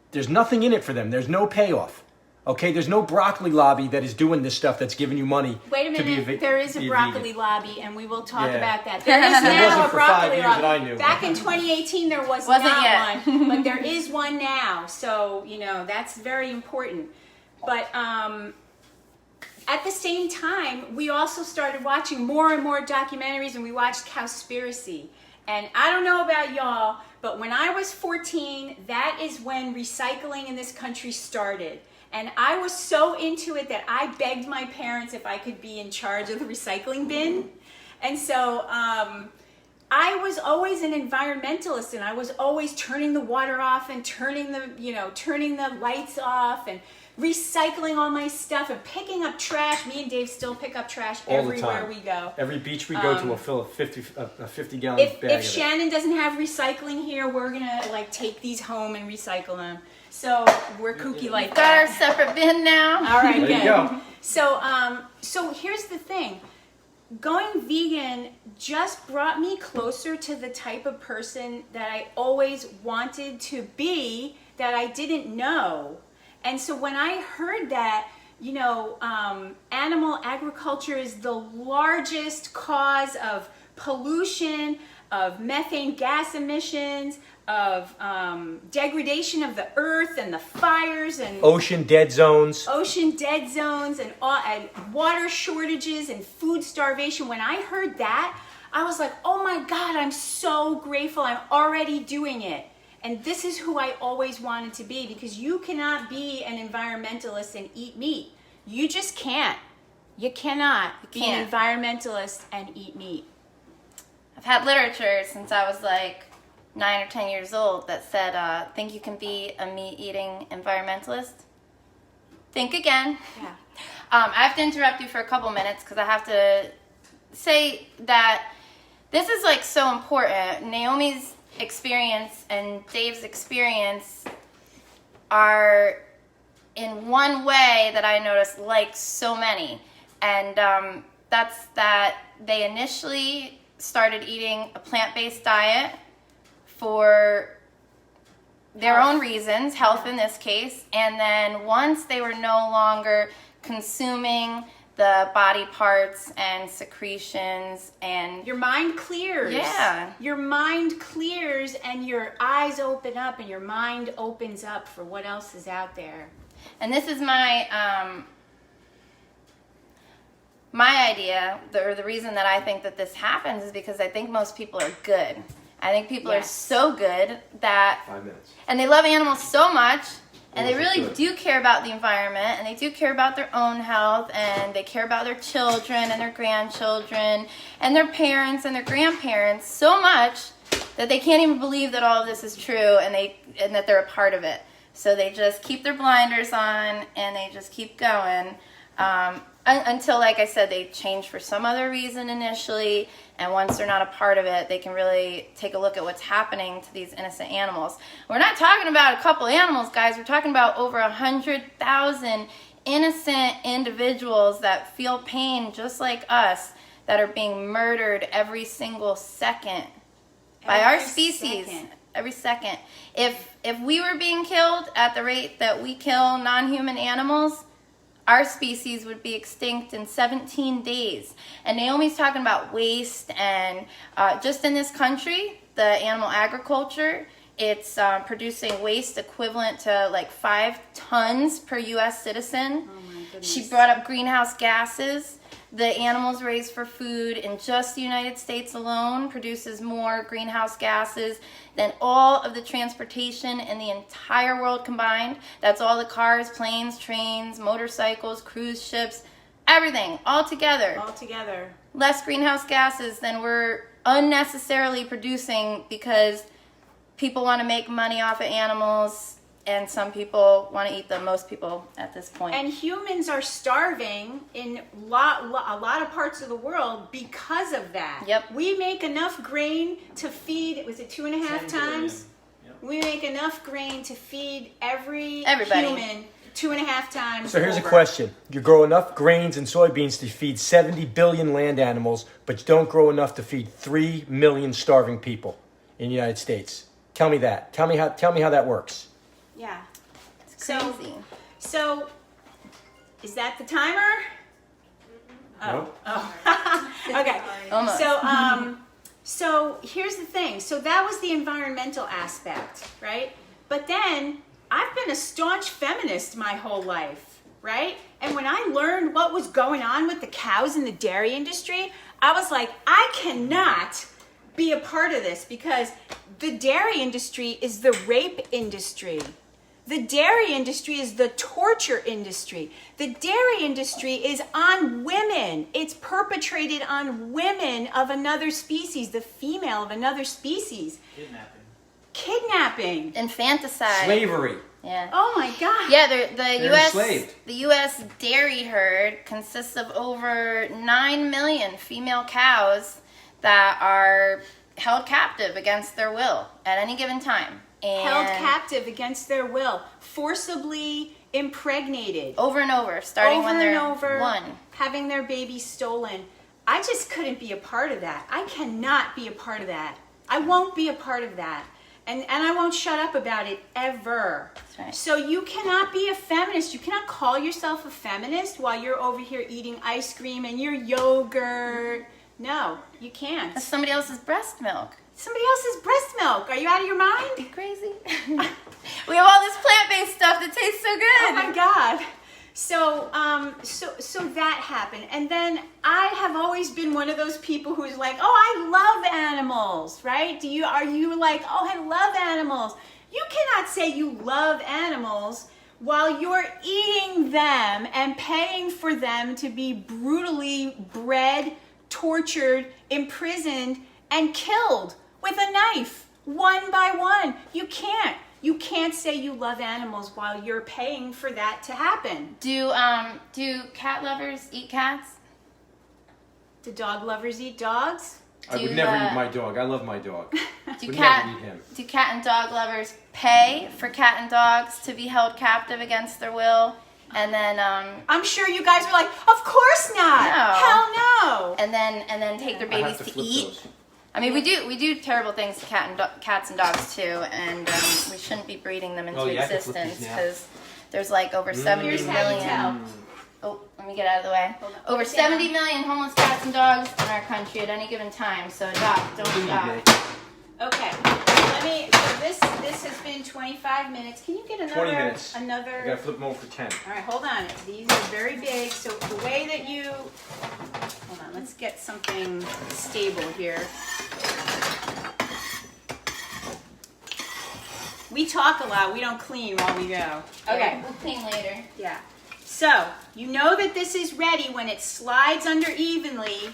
There's nothing in it for them. There's no payoff. Okay, there's no broccoli lobby that is doing this stuff that's giving you money. Wait a minute, there is a broccoli vegan. lobby, and we will talk Yeah. about that. There is There now wasn't a for 5 broccoli years lobby. that I knew. Back in 2018, there was Wasn't not yet. one, but there is one now. So, that's very important. But at the same time, we also started watching more and more documentaries, and we watched Cowspiracy. And I don't know about y'all, but when I was 14, that is when recycling in this country started. And I was so into it that I begged my parents if I could be in charge of the recycling bin. And so I was always an environmentalist, and I was always turning the water off and turning the lights off and recycling all my stuff and picking up trash. Me and Dave still pick up trash All the everywhere time. we go. Every beach we go to, we'll fill a 50-gallon bag If of Shannon doesn't have recycling here, we're gonna like take these home and recycle them. So we're kooky like Got our that. separate bin now. All right, There you good. go. So here's the thing. Going vegan just brought me closer to the type of person that I always wanted to be that I didn't know. And so when I heard that, animal agriculture is the largest cause of pollution, of methane gas emissions, of degradation of the earth and the fires and Ocean dead zones. and water shortages and food starvation. When I heard that, I was like, oh my God, I'm so grateful. I'm already doing it. And this is who I always wanted to be, because you cannot be an environmentalist and eat meat. You just can't. You cannot be an environmentalist and eat meat. I've had literature since I was like 9 or 10 years old that said, think you can be a meat-eating environmentalist? Think again. Yeah. I have to interrupt you for a couple minutes because I have to say that this is like so important. Naomi's experience and Dave's experience are in one way that I noticed like so many. And that's that they initially started eating a plant-based diet for their own reasons, health in this case, and then once they were no longer consuming the body parts and secretions and your mind clears. Yeah. Your mind clears and your eyes open up and your mind opens up for what else is out there. And this is my my idea, or the reason that I think that this happens is because I think most people are good. I think people are so good that, 5 minutes. and they love animals so much, and they Oh, really good. do care about the environment, and they do care about their own health, and they care about their children and their grandchildren and their parents and their grandparents so much that they can't even believe that all of this is true and that they're a part of it. So they just keep their blinders on and they just keep going until, like I said, they change for some other reason initially. And once they're not a part of it, they can really take a look at what's happening to these innocent animals. We're not talking about a couple animals, guys. We're talking about over 100,000 innocent individuals that feel pain just like us, that are being murdered every single second by our species. Every second. If we were being killed at the rate that we kill non-human animals, our species would be extinct in 17 days. And Naomi's talking about waste, and just in this country, the animal agriculture, it's producing waste equivalent to like 5 tons per U.S. citizen. Oh my goodness. She brought up greenhouse gases. The animals raised for food in just the United States alone produces more greenhouse gases than all of the transportation in the entire world combined. That's all the cars, planes, trains, motorcycles, cruise ships, everything, all together. All together. Less greenhouse gases than we're unnecessarily producing because people want to make money off of animals, and some people want to eat them, most people at this point. And humans are starving in a lot of parts of the world because of that. Yep. We make enough grain to feed, was it 2.5 times? Yep. We make enough grain to feed everybody human 2.5 times. So here's a over. question. You grow enough grains and soybeans to feed 70 billion land animals, but you don't grow enough to feed 3 million starving people in the United States. Tell me that. Tell me how that works. Yeah. It's crazy. So, is that the timer? Nope. Okay. Almost. So here's the thing. So that was the environmental aspect, right? But then I've been a staunch feminist my whole life, right? And when I learned what was going on with the cows in the dairy industry, I was like, I cannot be a part of this because the dairy industry is the rape industry. The dairy industry is the torture industry. The dairy industry is on women. It's perpetrated on women of another species, the female of another species. Kidnapping. Infanticide. Slavery. Yeah. Oh my God. Yeah, the They're U.S. enslaved. the U.S. dairy herd consists of over 9 million female cows that are held captive against their will at any given time. And Held captive against their will, forcibly impregnated. over and over, starting over when they're and over, one. having their baby stolen. I just couldn't be a part of that. I cannot be a part of that. I won't be a part of that. And I won't shut up about it ever. That's right. So you cannot be a feminist. You cannot call yourself a feminist while you're over here eating ice cream and your yogurt. No, you can't. That's somebody else's breast milk. Somebody else's breast milk. Are you out of your mind? You crazy? We have all this plant-based stuff that tastes so good. Oh my God. So that happened. And then I have always been one of those people who's like, oh, I love animals, right? Are you like, oh, I love animals? You cannot say you love animals while you're eating them and paying for them to be brutally bred, tortured, imprisoned, and killed with a knife, one by one. You can't. You can't say you love animals while you're paying for that to happen. Do cat lovers eat cats? Do dog lovers eat dogs? I would Do, never eat my dog. I love my dog. Do Would cat never eat him. do cat and dog lovers pay for cat and dogs to be held captive against their will, and then I'm sure you guys were like, of course not. No. Hell no. and then take their I have babies to to flip eat? those. I mean, we do terrible things to cats and dogs too, and we shouldn't be breeding them into Oh, yeah, I can flip existence these now. because there's like over 70 Here's how you million. tell. Oh, let me get out of the way. Hold on. Over Sit down. 70 million homeless cats and dogs in our country at any given time. So adopt, don't stop. Okay. So this has been 25 minutes. Can you get another 20 minutes. I another gotta flip them over for 10. All right, hold on. These are very big. So the way that you hold on, let's get something stable here. We talk a lot. We don't clean while we go. Okay. We'll clean later. Yeah. So you know that this is ready when it slides under evenly,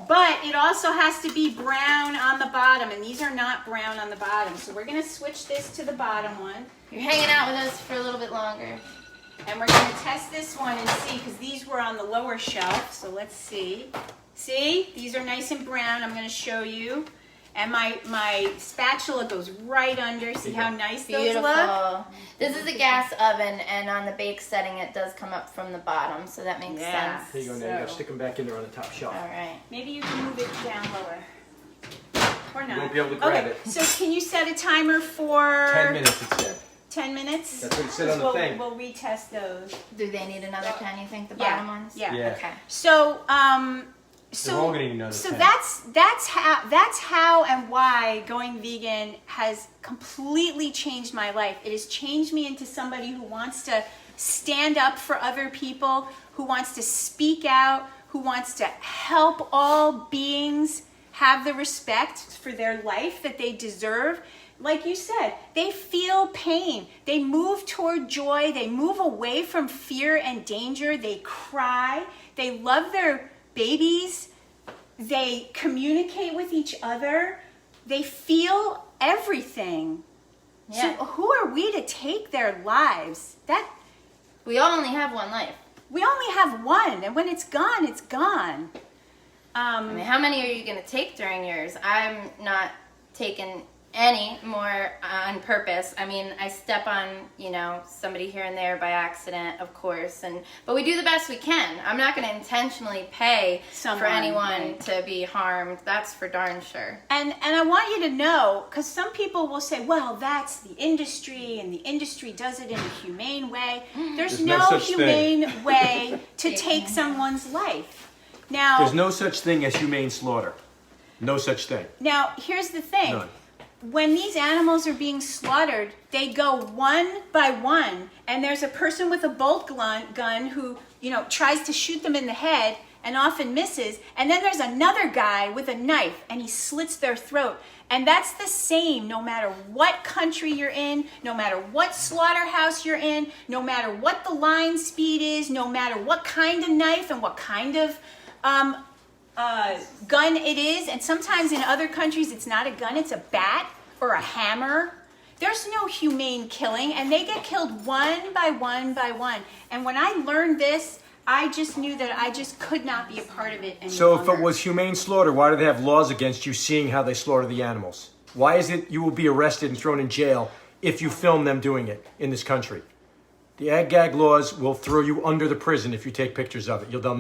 but it also has to be brown on the bottom, and these are not brown on the bottom. So we're gonna switch this to the bottom one, You're hanging out with us for a little bit longer. and we're gonna test this one and see, because these were on the lower shelf. So let's see. See, these are nice and brown. I'm gonna show you. And my spatula goes right under. See how nice those look? Beautiful. This is a gas oven, and on the bake setting, it does come up from the bottom, so that makes Yeah. sense. Here you go, now you gotta So- stick them back in there on the top shelf. All right. Maybe you can move it down lower. Or not. You won't be able to grab Okay, it. so can you set a timer for 10 minutes, it said. 10 minutes? That's what it said on the thing. We'll retest those. Do they need another 10, you think, the Yeah, bottom ones? yeah. Yeah. Okay. So They're all gonna need another so 10. that's how and why going vegan has completely changed my life. It has changed me into somebody who wants to stand up for other people, who wants to speak out, who wants to help all beings have the respect for their life that they deserve. Like you said, they feel pain. They move toward joy. They move away from fear and danger. They cry. They love their babies. They communicate with each other. They feel everything. Yeah. So who are we to take their lives? We all only have one life. We only have one, and when it's gone, it's gone. I mean, how many are you going to take during yours? I'm not taking any more on purpose. I mean, I step on, somebody here and there by accident, of course, but we do the best we can. I'm not going to intentionally pay for Someone, anyone right. to be harmed. That's for darn sure. And I want you to know, because some people will say, well, that's the industry, and the industry does it in a humane way. There's no no such humane way to take someone's life. There's Now, no such thing as humane slaughter. No such thing. here's the thing. None. when these animals are being slaughtered, they go one by one, and there's a person with a bolt gun who, tries to shoot them in the head and often misses, and then there's another guy with a knife and he slits their throat. And that's the same no matter what country you're in, no matter what slaughterhouse you're in, no matter what the line speed is, no matter what kind of knife and what kind of gun it is. And sometimes in other countries it's not a gun, it's a bat or a hammer. There's no humane killing, and they get killed one by one by one. And when I learned this, I just knew that I just could not be a part of it any So longer. if it was humane slaughter, why do they have laws against you seeing how they slaughter the animals? Why is it you will be arrested and thrown in jail if you film them doing it in this country? The ag-gag laws will throw you under the prison if you take pictures of it. You'll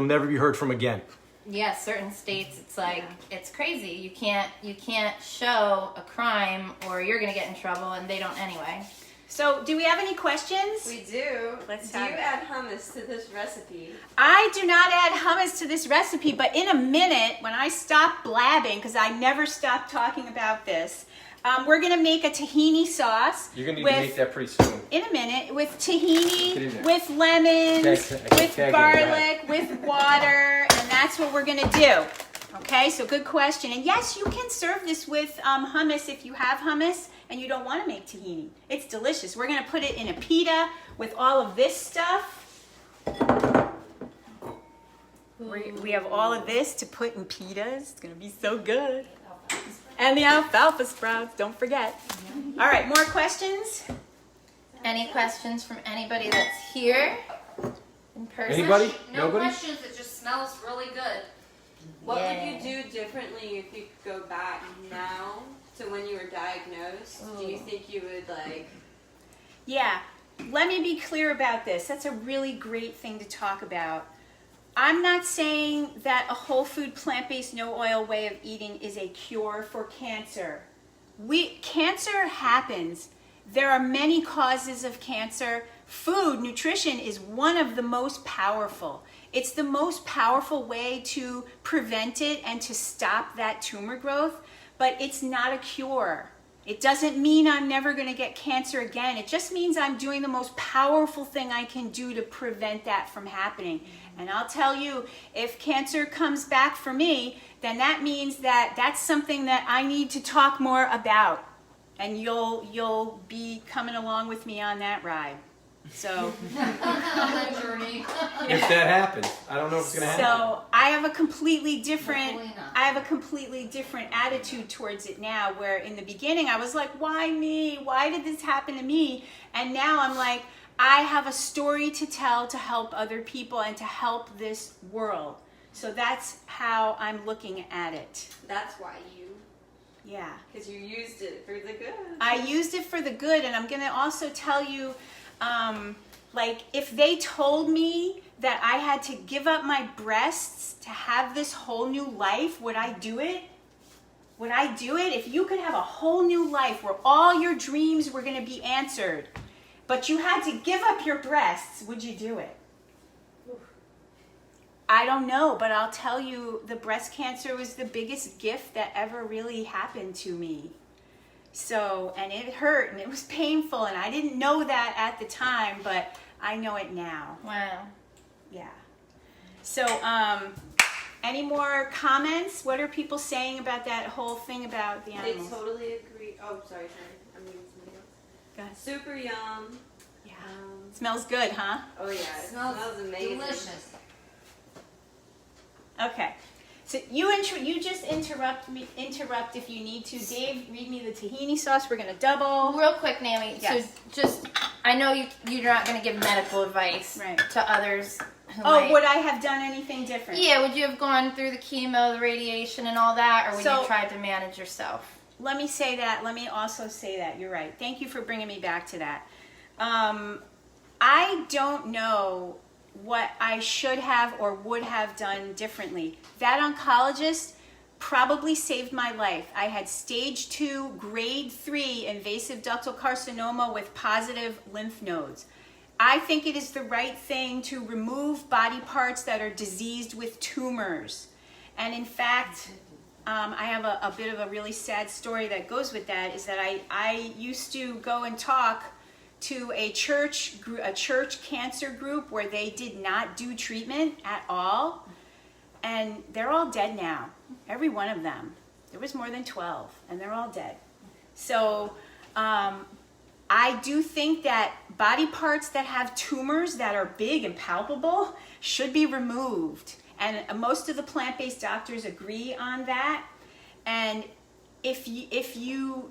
never be heard from again. Yeah, certain states, it's like, it's crazy. You can't show a crime or you're going to get in trouble, and they don't anyway. So, do we have any questions? We do. Let's do you have it. add hummus to this recipe? I do not add hummus to this recipe, but in a minute, when I stop blabbing, because I never stop talking about this, we're going to make a tahini sauce. You're going to need with, to make that pretty soon. in a minute, with tahini, Get in there. with lemons, I with can't garlic, with water, and that's what we're going to do. Okay, so good question. And yes, you can serve this with hummus if you have hummus and you don't want to make tahini. It's delicious. We're going to put it in a pita with all of this stuff. We have all of this to put in pitas. It's going to be so good. And the alfalfa sprouts, don't forget. All right, more questions? Any questions from anybody that's here in person? Anybody? No Nobody? questions. It just smells really good. What Yeah. would you do differently if you could go back now to when you were diagnosed? Do you think you would Yeah, let me be clear about this. That's a really great thing to talk about. I'm not saying that a whole food, plant-based, no oil way of eating is a cure for cancer. Cancer happens. There are many causes of cancer. Food, nutrition is one of the most powerful. It's the most powerful way to prevent it and to stop that tumor growth, but it's not a cure. It doesn't mean I'm never going to get cancer again. It just means I'm doing the most powerful thing I can do to prevent that from happening. And I'll tell you, if cancer comes back for me, then that means that that's something that I need to talk more about. And you'll be coming along with me on that ride. So, On that journey. If that happens, I don't know if it's going to happen. so I have a completely different Hopefully not. attitude towards it now, where in the beginning I was like, why me? Why did this happen to me? And now I'm like, I have a story to tell to help other people and to help this world. So that's how I'm looking at it. That's why Yeah. because you used it for the good. I used it for the good, and I'm going to also tell you, if they told me that I had to give up my breasts to have this whole new life, would I do it? Would I do it? If you could have a whole new life where all your dreams were going to be answered, but you had to give up your breasts, would you do it? I don't know, but I'll tell you, the breast cancer was the biggest gift that ever really happened to me. So, and it hurt and it was painful, and I didn't know that at the time, but I know it now. Wow. Yeah. So, any more comments? What are people saying about that whole thing about the They animals? totally agree. Oh, sorry. I'm reading something else. Go ahead. Super yum. Yeah. Smells good, huh? Oh yeah, it Smells smells amazing. delicious. Okay. So you just interrupt if you need to. Dave, read me the tahini sauce. We're gonna double. Real quick, Naomi. Yes. So just, I know you're not going to give medical advice Right. to others who Oh, might. would I have done anything different? Yeah, would you have gone through the chemo, the radiation, and all that, or would So- you tried to manage yourself? Let me say that. Let me also say that. You're right. Thank you for bringing me back to that. I don't know what I should have or would have done differently. That oncologist probably saved my life. I had stage 2, grade 3 invasive ductal carcinoma with positive lymph nodes. I think it is the right thing to remove body parts that are diseased with tumors. And in fact, I have a bit of a really sad story that goes with that, is that I used to go and talk to a church cancer group where they did not do treatment at all, and they're all dead now. Every one of them. There was more than 12, and they're all dead. So I do think that body parts that have tumors that are big and palpable should be removed. And most of the plant-based doctors agree on that. And if you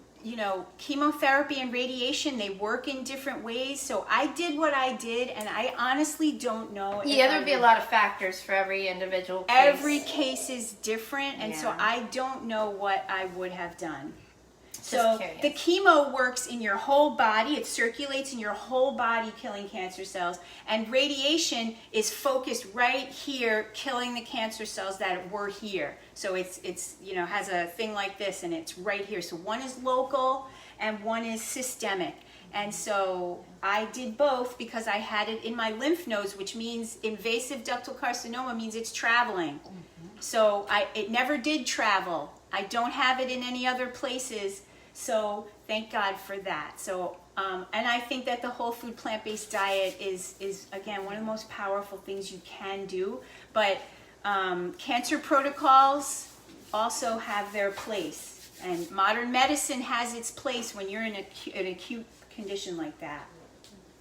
chemotherapy and radiation, they work in different ways. So I did what I did, and I honestly don't know. Yeah, there'd be a lot of factors for every individual case. Every case is different, and so Yeah. I don't know what I would have done. Just So curious. the chemo works in your whole body. It circulates in your whole body, killing cancer cells. And radiation is focused right here, killing the cancer cells that were here. So it's has a thing like this, and it's right here. So one is local and one is systemic. And so I did both because I had it in my lymph nodes, which means invasive ductal carcinoma means it's traveling. So it never did travel. I don't have it in any other places. So thank God for that. So and I think that the whole food plant-based diet is again one of the most powerful things you can do. But cancer protocols also have their place, and modern medicine has its place when you're in an acute condition like that.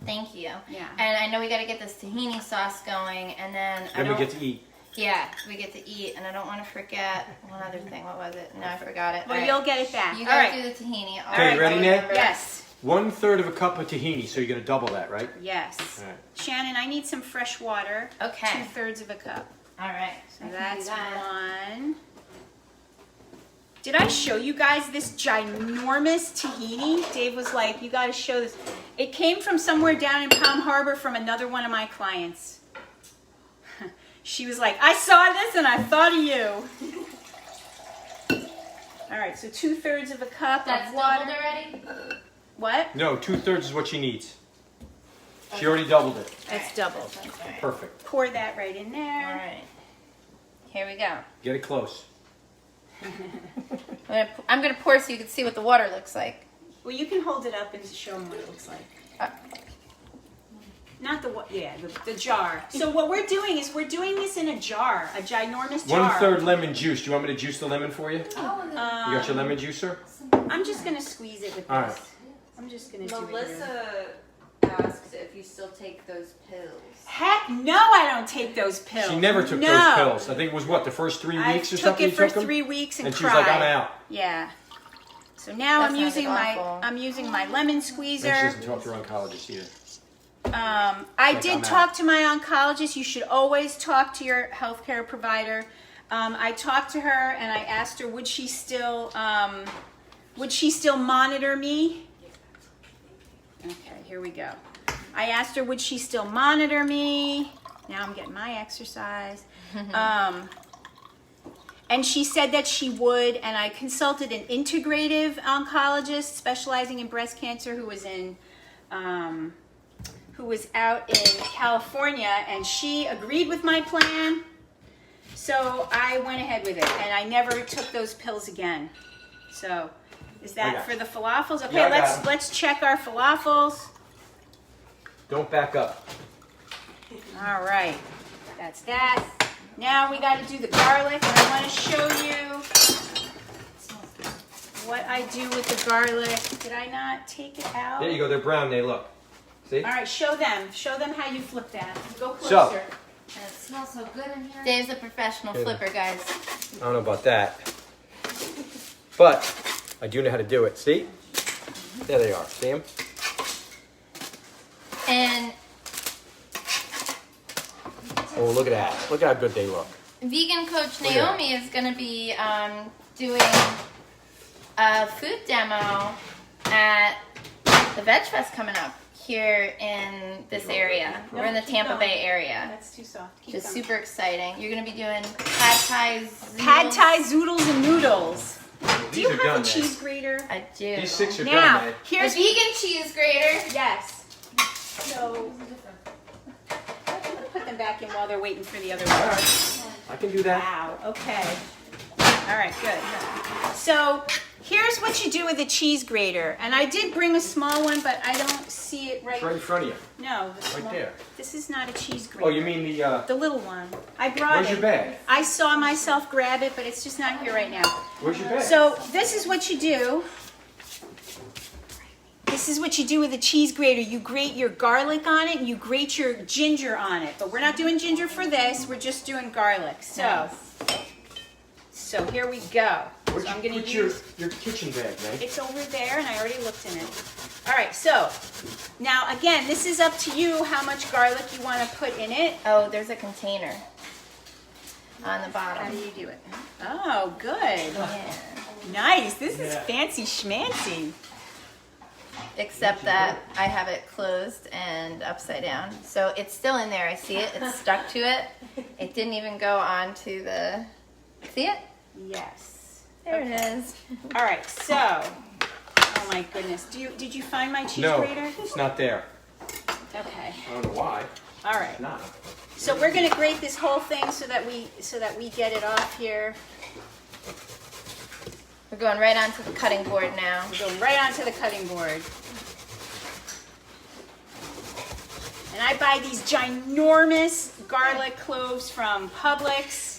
Thank you. Yeah. And I know we got to get this tahini sauce going, and then Then we get to eat. Yeah, we get to eat, and I don't want to forget one other thing. What was it? No, I forgot it. Well, All right. you'll get it back. You All guys right. do the tahini. All Okay, right, you ready, I'll Nate? remember. Yes. 1/3 of a cup of tahini, so you're gonna double that, right? Yes. All right. Shannon, I need some fresh water. Okay. 2/3 of a cup. All right. So I can do that's that. one. Did I show you guys this ginormous tahini? Dave was like, you got to show this. It came from somewhere down in Palm Harbor from another one of my clients. She was like, I saw this and I thought of you. All right, so 2/3 of a cup That's of water. doubled already? What? No, 2/3 is what she needs. She already doubled it. It's doubled. Perfect. Pour that right in All there. right. Here we go. Get it close. I'm gonna pour so you can see what the water looks like. Well, you can hold it up and show them what it looks like. Not the the jar. So what we're doing is we're doing this in a jar, a ginormous jar. 1/3 lemon juice. Do you want me to juice the lemon for you? Oh, and then You got your lemon juicer? I'm just gonna squeeze it with this. All right. I'm just gonna do it. Melissa asked if you still take those pills. Heck no, I don't take those pills. She never took No. those pills. I think it was what, the first 3 I weeks or took something it you for took them? 3 weeks and she was cried. like, I'm out. Yeah. So now That I'm sounds using like awful. I'm using my lemon And she squeezer. doesn't talk to her oncologist either. I Like, did I'm talk to my oncologist. You should always talk to your healthcare provider. I talked to her and I asked her would she still monitor me? Okay, here we go. I asked her would she still monitor me? Now I'm getting my exercise. And she said that she would, and I consulted an integrative oncologist specializing in breast cancer who was out in California, and she agreed with my plan. So I went ahead with it, and I never took those pills again. So is I that got for it. the falafels? Okay, Yeah, I got 'em. let's check our falafels. Don't back up. All right, that's that. Now we got to do the garlic, and I want to show you what I do with the garlic. Did I not take it out? There you go. They're brown. They look. See? All right, show them how you flip that. Go So- closer. and it smells so good in here. Dave's a professional Yeah. flipper, guys. I don't know about that. But I do know how to do it. See? There they are. See them? And Oh, look at that. Look how good they look. vegan coach Look at Naomi is going to be doing a food demo at the Veg Fest coming up here in this area. We're in the keep Tampa going. Bay area. That's too soft. Keep Just going. super exciting. You're going to be doing pad thai zoodles. Pad thai zoodles and noodles. Do These you are have done, a cheese grater? I do. These 6 are Now, done, man. A here's vegan cheese grater. yes. So I'm gonna put them back in while they're waiting for the other one. I can do that. Wow. Okay. All right, good. So here's what you do with a cheese grater. And I did bring a small one, but I don't see it right. It's right in front of you. No, the Right small. there. This is not a cheese grater. Oh, you mean the, The little one. I brought where's it. your bag? I saw myself grab it, but it's just not here right now. Where's your bag? So this is what you do. This is what you do with a cheese grater. You grate your garlic on it and you grate your ginger on it. But we're not doing ginger for this. We're just doing garlic. So here we go. Where'd So I'm you going to put use... your kitchen bag, right? It's over there, and I already looked in it. All right, so now again, this is up to you how much garlic you want to put in it. Oh, there's a container on the How bottom. do you do it? Oh, good. Yeah. Nice. This is fancy schmancy. Except that I have it closed and upside down. So it's still in there. I see it. It's stuck to it. It didn't even go onto the... See it? Yes. There it is. All right, so, oh my goodness. Did you find my cheese grater? No, it's not there. Okay. I don't know why. All right. It's not. So we're going to grate this whole thing so that we get it off here. We're going right onto the cutting board now. We're going right onto the cutting board. And I buy these ginormous garlic cloves from Publix.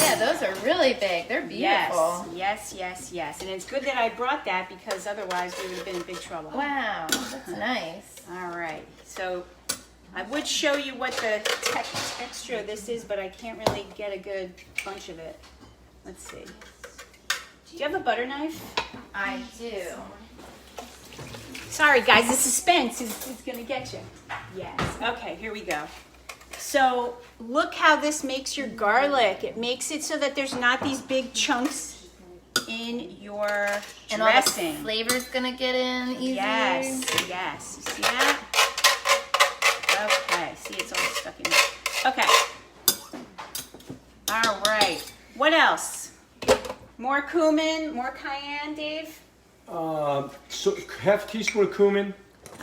Yeah, those are really big. They're beautiful. Yes. And it's good that I brought that because otherwise we would have been in big trouble. Wow, that's nice. All right. So I would show you what the texture of this is, but I can't really get a good bunch of it. Let's see. Do you have a butter knife? I do. Sorry, guys, the suspense is going to get you. Yes. Okay, here we go. So look how this makes your garlic. It makes it so that there's not these big chunks in your And all the dressing. flavor's gonna get in easier. Yes. You see that? Okay. See, it's all stuck in there. Okay. All right. What else? More cumin, more cayenne, Dave? So half a teaspoon of cumin,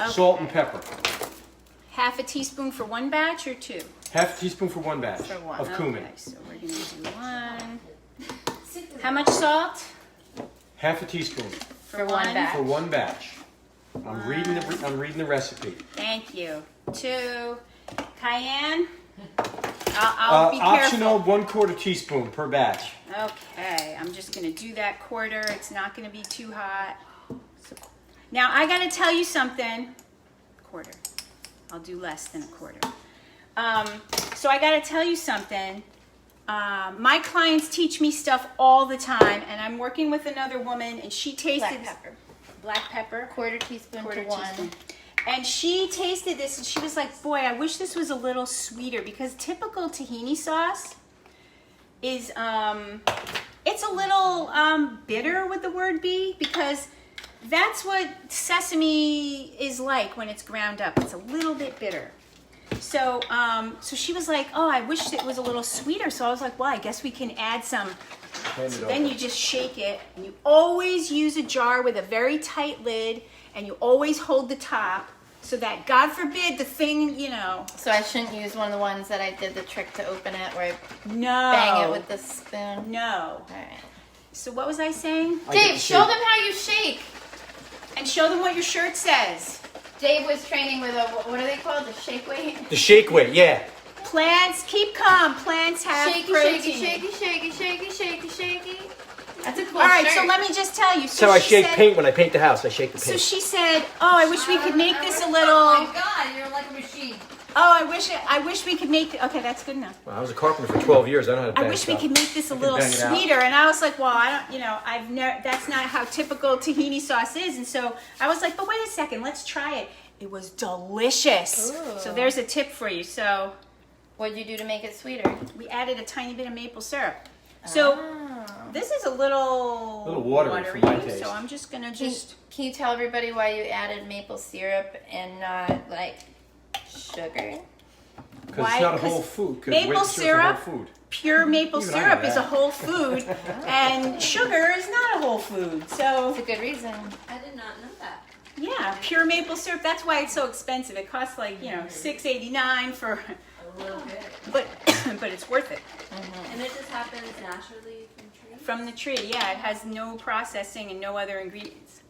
salt and pepper. Half a teaspoon for one batch or two? Half a teaspoon for one batch For one, of cumin. Okay, so we're going to do one. How much salt? Half a teaspoon For one batch. for one batch. I'm reading the recipe. Thank you. Two. Cayenne? I'll be Optional, careful. 1/4 teaspoon per batch. Okay, I'm just going to do that quarter. It's not going to be too hot. Now, I got to tell you something. Quarter. I'll do less than a quarter. So I got to tell you something. My clients teach me stuff all the time, and I'm working with another woman, and she tasted black pepper, Quarter teaspoon quarter to one. teaspoon. And she tasted this, and she was like, "Boy, I wish this was a little sweeter because typical tahini sauce is it's a little bitter. Would the word be? Because that's what sesame is like when it's ground up. It's a little bit bitter." So, so she was like, "Oh, I wish it was a little sweeter." So I was like, "Well, I guess we can add some." So then you just shake it, and you always use a jar with a very tight lid, and you always hold the top so that, God forbid, the thing, you know. So I shouldn't use one of the ones that I did the trick to open it where I No. bang it with the spoon. No. Alright. So what was I saying? Dave, show them how you shake. And show them what your shirt says. Dave was training with a, what are they called? The shake weight? The shake weight, yeah. Plants, keep calm. Plants have Shaky, protein. shaky. That's a cool All right, shirt. so let me just tell you. That's how I she shake said- paint when I paint the house. I shake the So paint. she said, "Oh, I wish we could make this a Oh little. my God, you're like a machine. Oh, I wish we could make. Okay, that's good enough. Well, I was a carpenter for 12 years. I know how to I bang wish we stuff. could make this a I can little bang it out. sweeter." And I was like, "Well, I don't. You know, I've never. That's not how typical tahini sauce is." And so I was like, "But wait a second, let's try it." It was delicious. Ooh. So there's a tip for you. So What'd you do to make it sweeter? we added a tiny bit of maple syrup. So this is a little watery for my taste. So I'm just gonna Can you tell everybody why you added maple syrup and not like sugar? Because Why? it's not a 'Cause whole food. 'Cause maple syrup's a syrup- whole food. pure maple Even I know syrup is a that. whole food, and sugar is not a whole food. So It's a good reason. I did not know that. Yeah, pure maple syrup. That's why it's so expensive. It costs like, $6.89 for, A little bit. but it's worth it. And it just happens naturally from trees? From the tree, yeah. It has no processing and no other ingredients.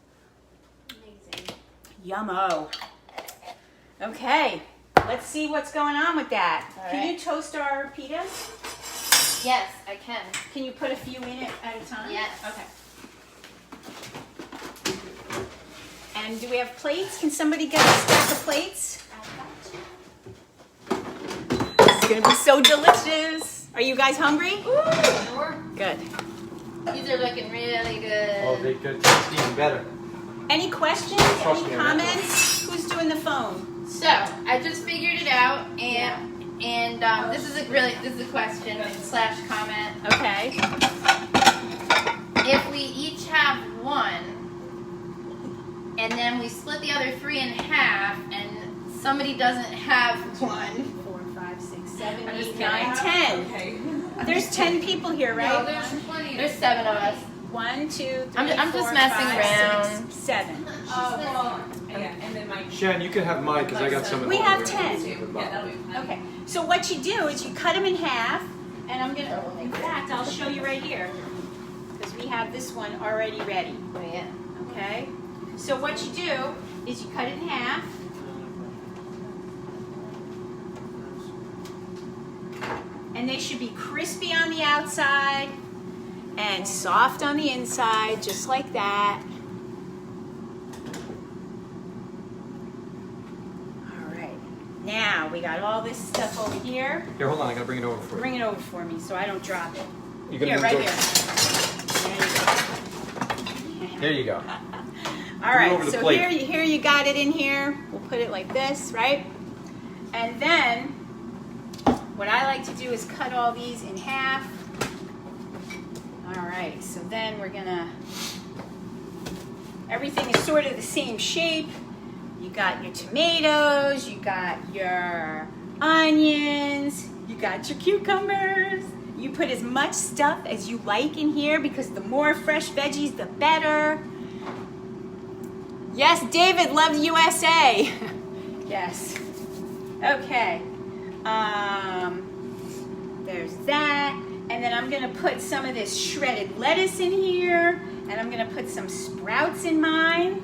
Amazing. Yummo. Okay, let's see what's going on with that. All Can you right. toast our pitas? Yes, I can. Can you put a few in it at a time? Yes. Okay. And do we have plates? Can somebody get a stack of plates? This is gonna be so delicious. Are you guys hungry? Sure. Good. These are looking really good. Oh, they could taste even better. Any questions? Trust Any me on that comments? Who's doing the phone? So I just figured it out, and this is a question / comment. Okay. If we each have one, and then we split the other 3 in half, and somebody doesn't have one. 4, 5, 6, 7, I'm just 8, kidding. 9, 10. Okay. There's 10 people here, No, right? there's plenty. There's 7 of us. 1, 2, 3, I'm 4, just messing 5, around. 6, 7. Oh, well, yeah, and then my. Shan, you can have mine because I got some. We have 10. Yeah, that'll be fine. Okay, so what you do is you cut them in half, and I'm gonna, in fact, I'll show you right here, because we have this one already ready, Oh yeah. okay? So what you do is you cut it in half, and they should be crispy on the outside and soft on the inside, just like that. All right, now we got all this stuff over here. Here, hold on. I gotta bring it over for you. Bring it over for me so I don't drop it. You're Here, move right it here. There you go. All over right, the so plate. here you got it in here. We'll put it like this, right? And then what I like to do is cut all these in half. All right, so then we're gonna, everything is sort of the same shape. You got your tomatoes, you got your onions, you got your cucumbers. You put as much stuff as you like in here because the more fresh veggies, the better. Yes, David loves USA. Yes. Okay. There's that. And then I'm going to put some of this shredded lettuce in here. And I'm going to put some sprouts in mine.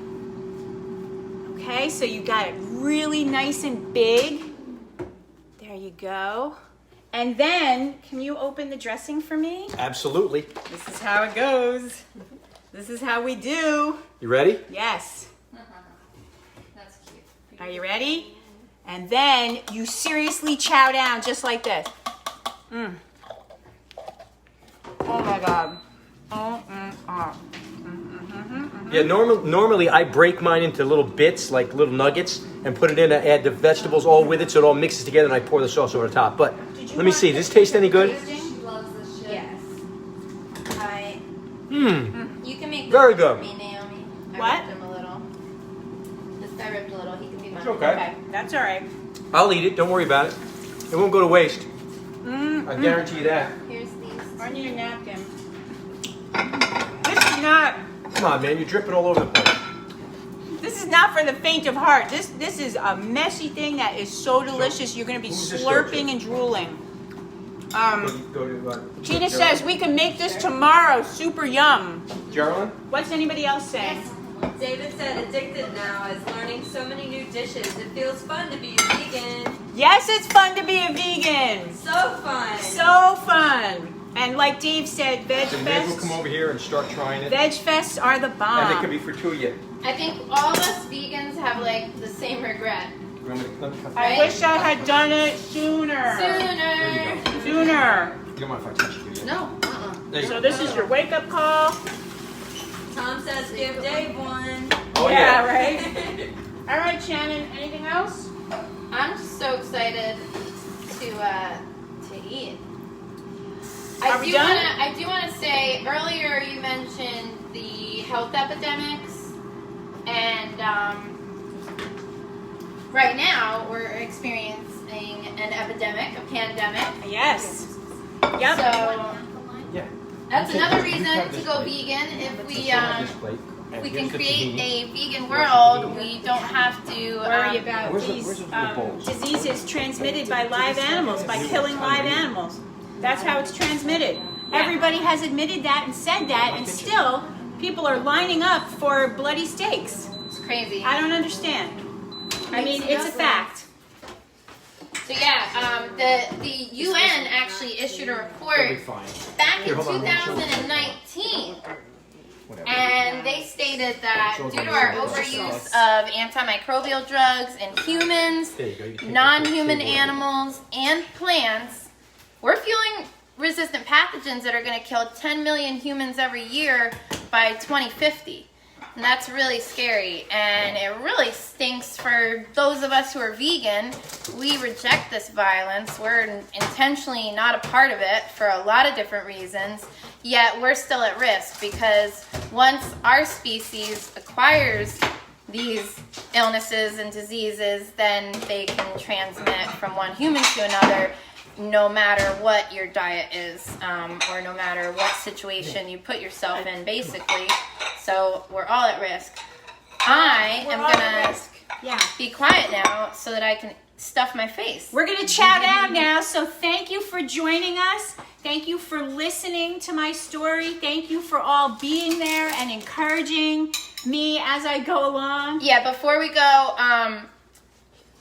Okay, so you got it really nice and big. There you go. And then, can you open the dressing for me? Absolutely. This is how it goes. This is how we do. You ready? Yes. That's cute. Are you ready? And then you seriously chow down just like this. Mm. Oh my God. Oh, Yeah. Normally I break mine into little bits, like little nuggets, and put it in. I add the vegetables all with it, so it all mixes together, and I pour the sauce over the top. But let me see. Does this taste any good? She loves this shit. Yes. You can make this Very for good. me, Naomi. I What? ripped him a little. Just I ripped a little. He can be mine. It's okay. Okay, that's all right. I'll eat it. Don't worry about it. It won't go to waste. I guarantee you that. Here's these. I need a napkin. This is not. Come on, man. You're dripping all over the place. This is not for the faint of heart. This is a messy thing that is so delicious. You're gonna be Who's this go to? slurping and drooling. Go to, Tina says we can make this tomorrow. Super yum. Geraldine? What's anybody else saying? David said addicted now is learning so many new dishes. It feels fun to be a vegan. Yes, it's fun to be a vegan. So fun. So fun. And like Dave said, Veg Then maybe we'll come Fests, over here and start trying it. Veg Fests are the And it could bomb. be for 2 of you. I think all of us vegans have like the same regret. Let me cut All right. I wish I had done it sooner. There Sooner. you go. Sooner. You don't mind if I touch it, do you? No. There you So go. this is your wake up call. Tom says give Dave one. Oh, yeah. Right? All right, Shannon. Anything else? I'm just so excited to eat. Are we done? I do want to say earlier you mentioned the health epidemics, and right now we're experiencing an epidemic, a pandemic. Yes. Yep. So Yeah. that's You another can reason have to this go plate. vegan if we Just have this plate. if we can create a vegan world, we don't have to Worry about where's the- these where's the little bowls? diseases transmitted by live animals, by killing live animals. That's how it's transmitted. Everybody has admitted that and said that, and still people are lining up for bloody steaks. It's crazy. I don't understand. I mean, it's a fact. So yeah, the UN actually issued a report back in 2019, and they stated that due to our overuse of antimicrobial drugs in humans, non-human animals, and plants, we're fueling resistant pathogens that are going to kill 10 million humans every year by 2050. And that's really scary, and it really stinks for those of us who are vegan. We reject this violence. We're intentionally not a part of it for a lot of different reasons, yet we're still at risk because once our species acquires these illnesses and diseases, then they can transmit from one human to another, no matter what your diet is, or no matter what situation you put yourself in, basically. So we're all at risk. I am gonna be quiet now so that I can stuff my face. We're going to chow down now, so thank you for joining us. Thank you for listening to my story. Thank you for all being there and encouraging me as I go along. Yeah, before we go,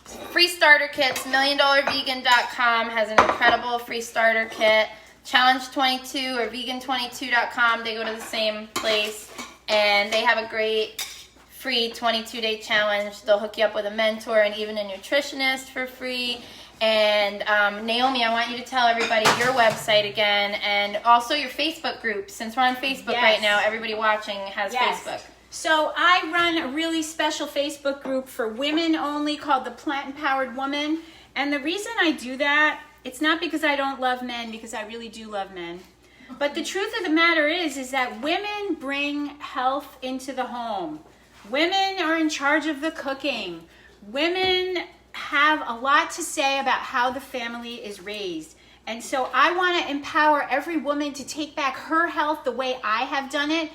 free starter kits, milliondollarvegan.com has an incredible free starter kit. Challenge22 or vegan22.com, they go to the same place, and they have a great free 22-day challenge. They'll hook you up with a mentor and even a nutritionist for free. And Naomi, I want you to tell everybody your website again, and also your Facebook group. Since we're on Facebook right now, everybody watching has Facebook. So I run a really special Facebook group for women only called the Plant Empowered Woman. And the reason I do that, it's not because I don't love men, because I really do love men. But the truth of the matter is that women bring health into the home. Women are in charge of the cooking. Women have a lot to say about how the family is raised. And so I want to empower every woman to take back her health the way I have done it.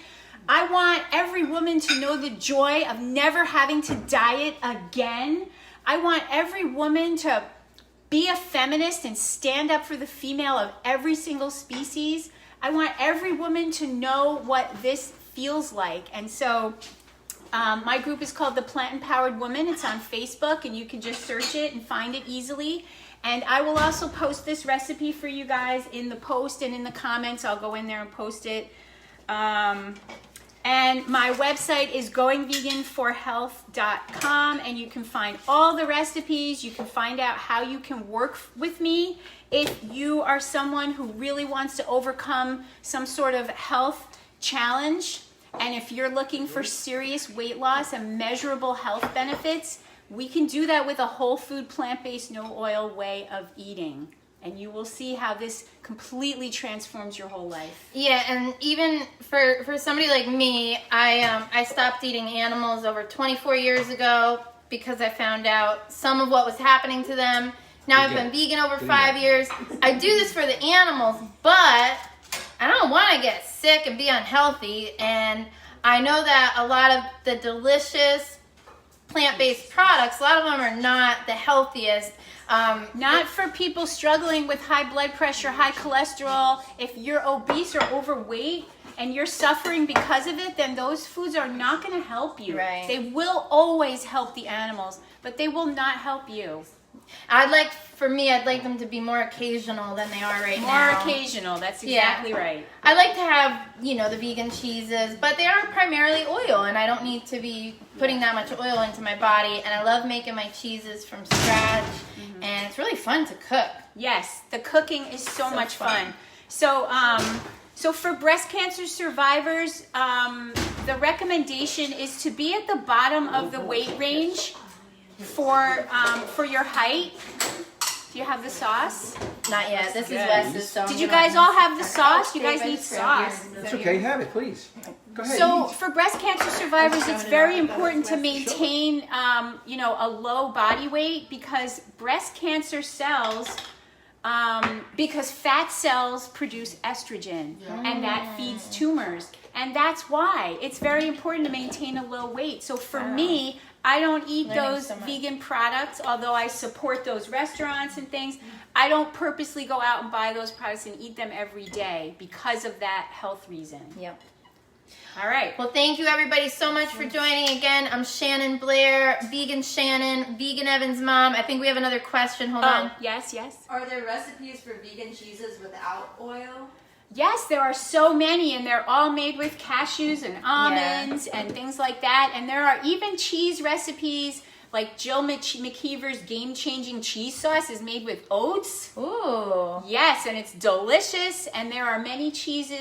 I want every woman to know the joy of never having to diet again. I want every woman to be a feminist and stand up for the female of every single species. I want every woman to know what this feels like. And so my group is called the Plant Empowered Woman. It's on Facebook, and you can just search it and find it easily. And I will also post this recipe for you guys in the post and in the comments. I'll go in there and post it. And my website is goingveganforhealth.com, and you can find all the recipes. You can find out how you can work with me if you are someone who really wants to overcome some sort of health challenge. And if you're looking for serious weight loss and measurable health benefits, we can do that with a whole food, plant-based, no oil way of eating. And you will see how this completely transforms your whole life. Yeah, and even for somebody like me, I stopped eating animals over 24 years ago because I found out some of what was happening to them. Now I've been vegan over 5 years. I do this for the animals, but I don't want to get sick and be unhealthy. And I know that a lot of the delicious plant-based products, a lot of them are not the healthiest. Not for people struggling with high blood pressure, high cholesterol. If you're obese or overweight and you're suffering because of it, then those foods are not going to help you. Right. They will always help the animals, but they will not help you. I'd like them to be more occasional than they are right now. More occasional, that's exactly right. I like to have, the vegan cheeses, but they are primarily oil, and I don't need to be putting that much oil into my body. And I love making my cheeses from scratch, and it's really fun to cook. Yes, the cooking is so much fun. So, so for breast cancer survivors, the recommendation is to be at the bottom of the weight range for your height. Do you have the sauce? Not yet. This is Wes's. So Did you guys all have the sauce? You guys need sauce. It's okay, have it, please. Go ahead. So for breast cancer survivors, it's very important to maintain, a low body weight, because breast cancer cells because fat cells produce estrogen, and that feeds tumors. And that's why it's very important to maintain a low weight. So for me, I don't eat those vegan products, although I support those restaurants and things. I don't purposely go out and buy those products and eat them every day because of that health reason. Yep. All right. Well, thank you everybody so much for joining again. I'm Shannon Blair, Vegan Shannon, Vegan Evan's mom. I think we have another question. Hold on. Yes. Are there recipes for vegan cheeses without oil? Yes, there are so many, and they're all made with cashews and almonds and things like that. And there are even cheese recipes, like Jill McKeever's game-changing cheese sauce is made with oats. Ooh. Yes, and it's delicious. And there are many cheese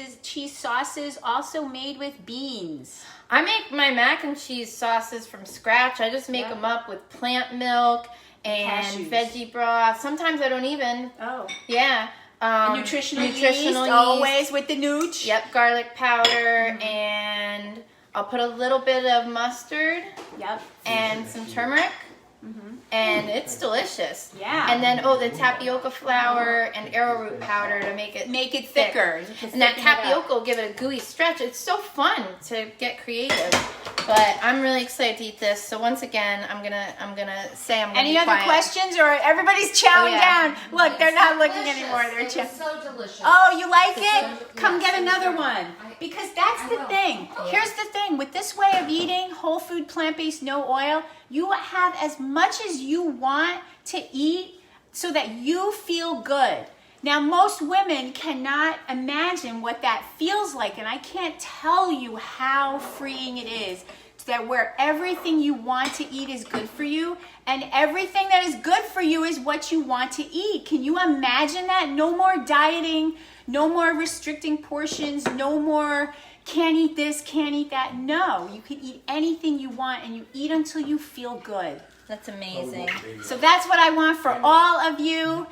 sauces also made with beans. I make my mac and cheese sauces from scratch. I just make them up with plant milk and Cashews. veggie broth. Sometimes I don't even. Oh. Yeah. Nutritional yeast, always with the nooch. Yep, garlic powder, and I'll put a little bit of mustard. Yep. And some turmeric. And it's delicious. Yeah. And then, the tapioca flour and arrowroot powder to make it thicker. And that tapioca will give it a gooey stretch. It's so fun to get creative. But I'm really excited to eat this. So once again, I'm gonna say I'm gonna Any be other quiet. questions, or everybody's chowing down? Look, they're not looking Delicious. anymore. They're It chowing. was so delicious. Oh, you like it? Yes, Come get it was another good. one. Because that's the will. thing. Here's the thing. With this way of eating, whole food, plant-based, no oil, you have as much as you want to eat so that you feel good. Now, most women cannot imagine what that feels like, and I can't tell you how freeing it is that where everything you want to eat is good for you, and everything that is good for you is what you want to eat. Can you imagine that? No more dieting, no more restricting portions, no more can't eat this, can't eat that. No, you can eat anything you want, and you eat until you feel good. That's amazing. So that's what I want for all of you.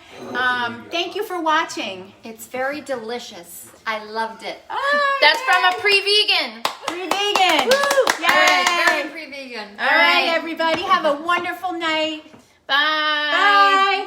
Thank you for watching. It's very delicious. I loved it. That's from a pre-vegan. Free vegan. All right, Yay. very pre-vegan. All right, everybody, have a wonderful night. Bye. Bye.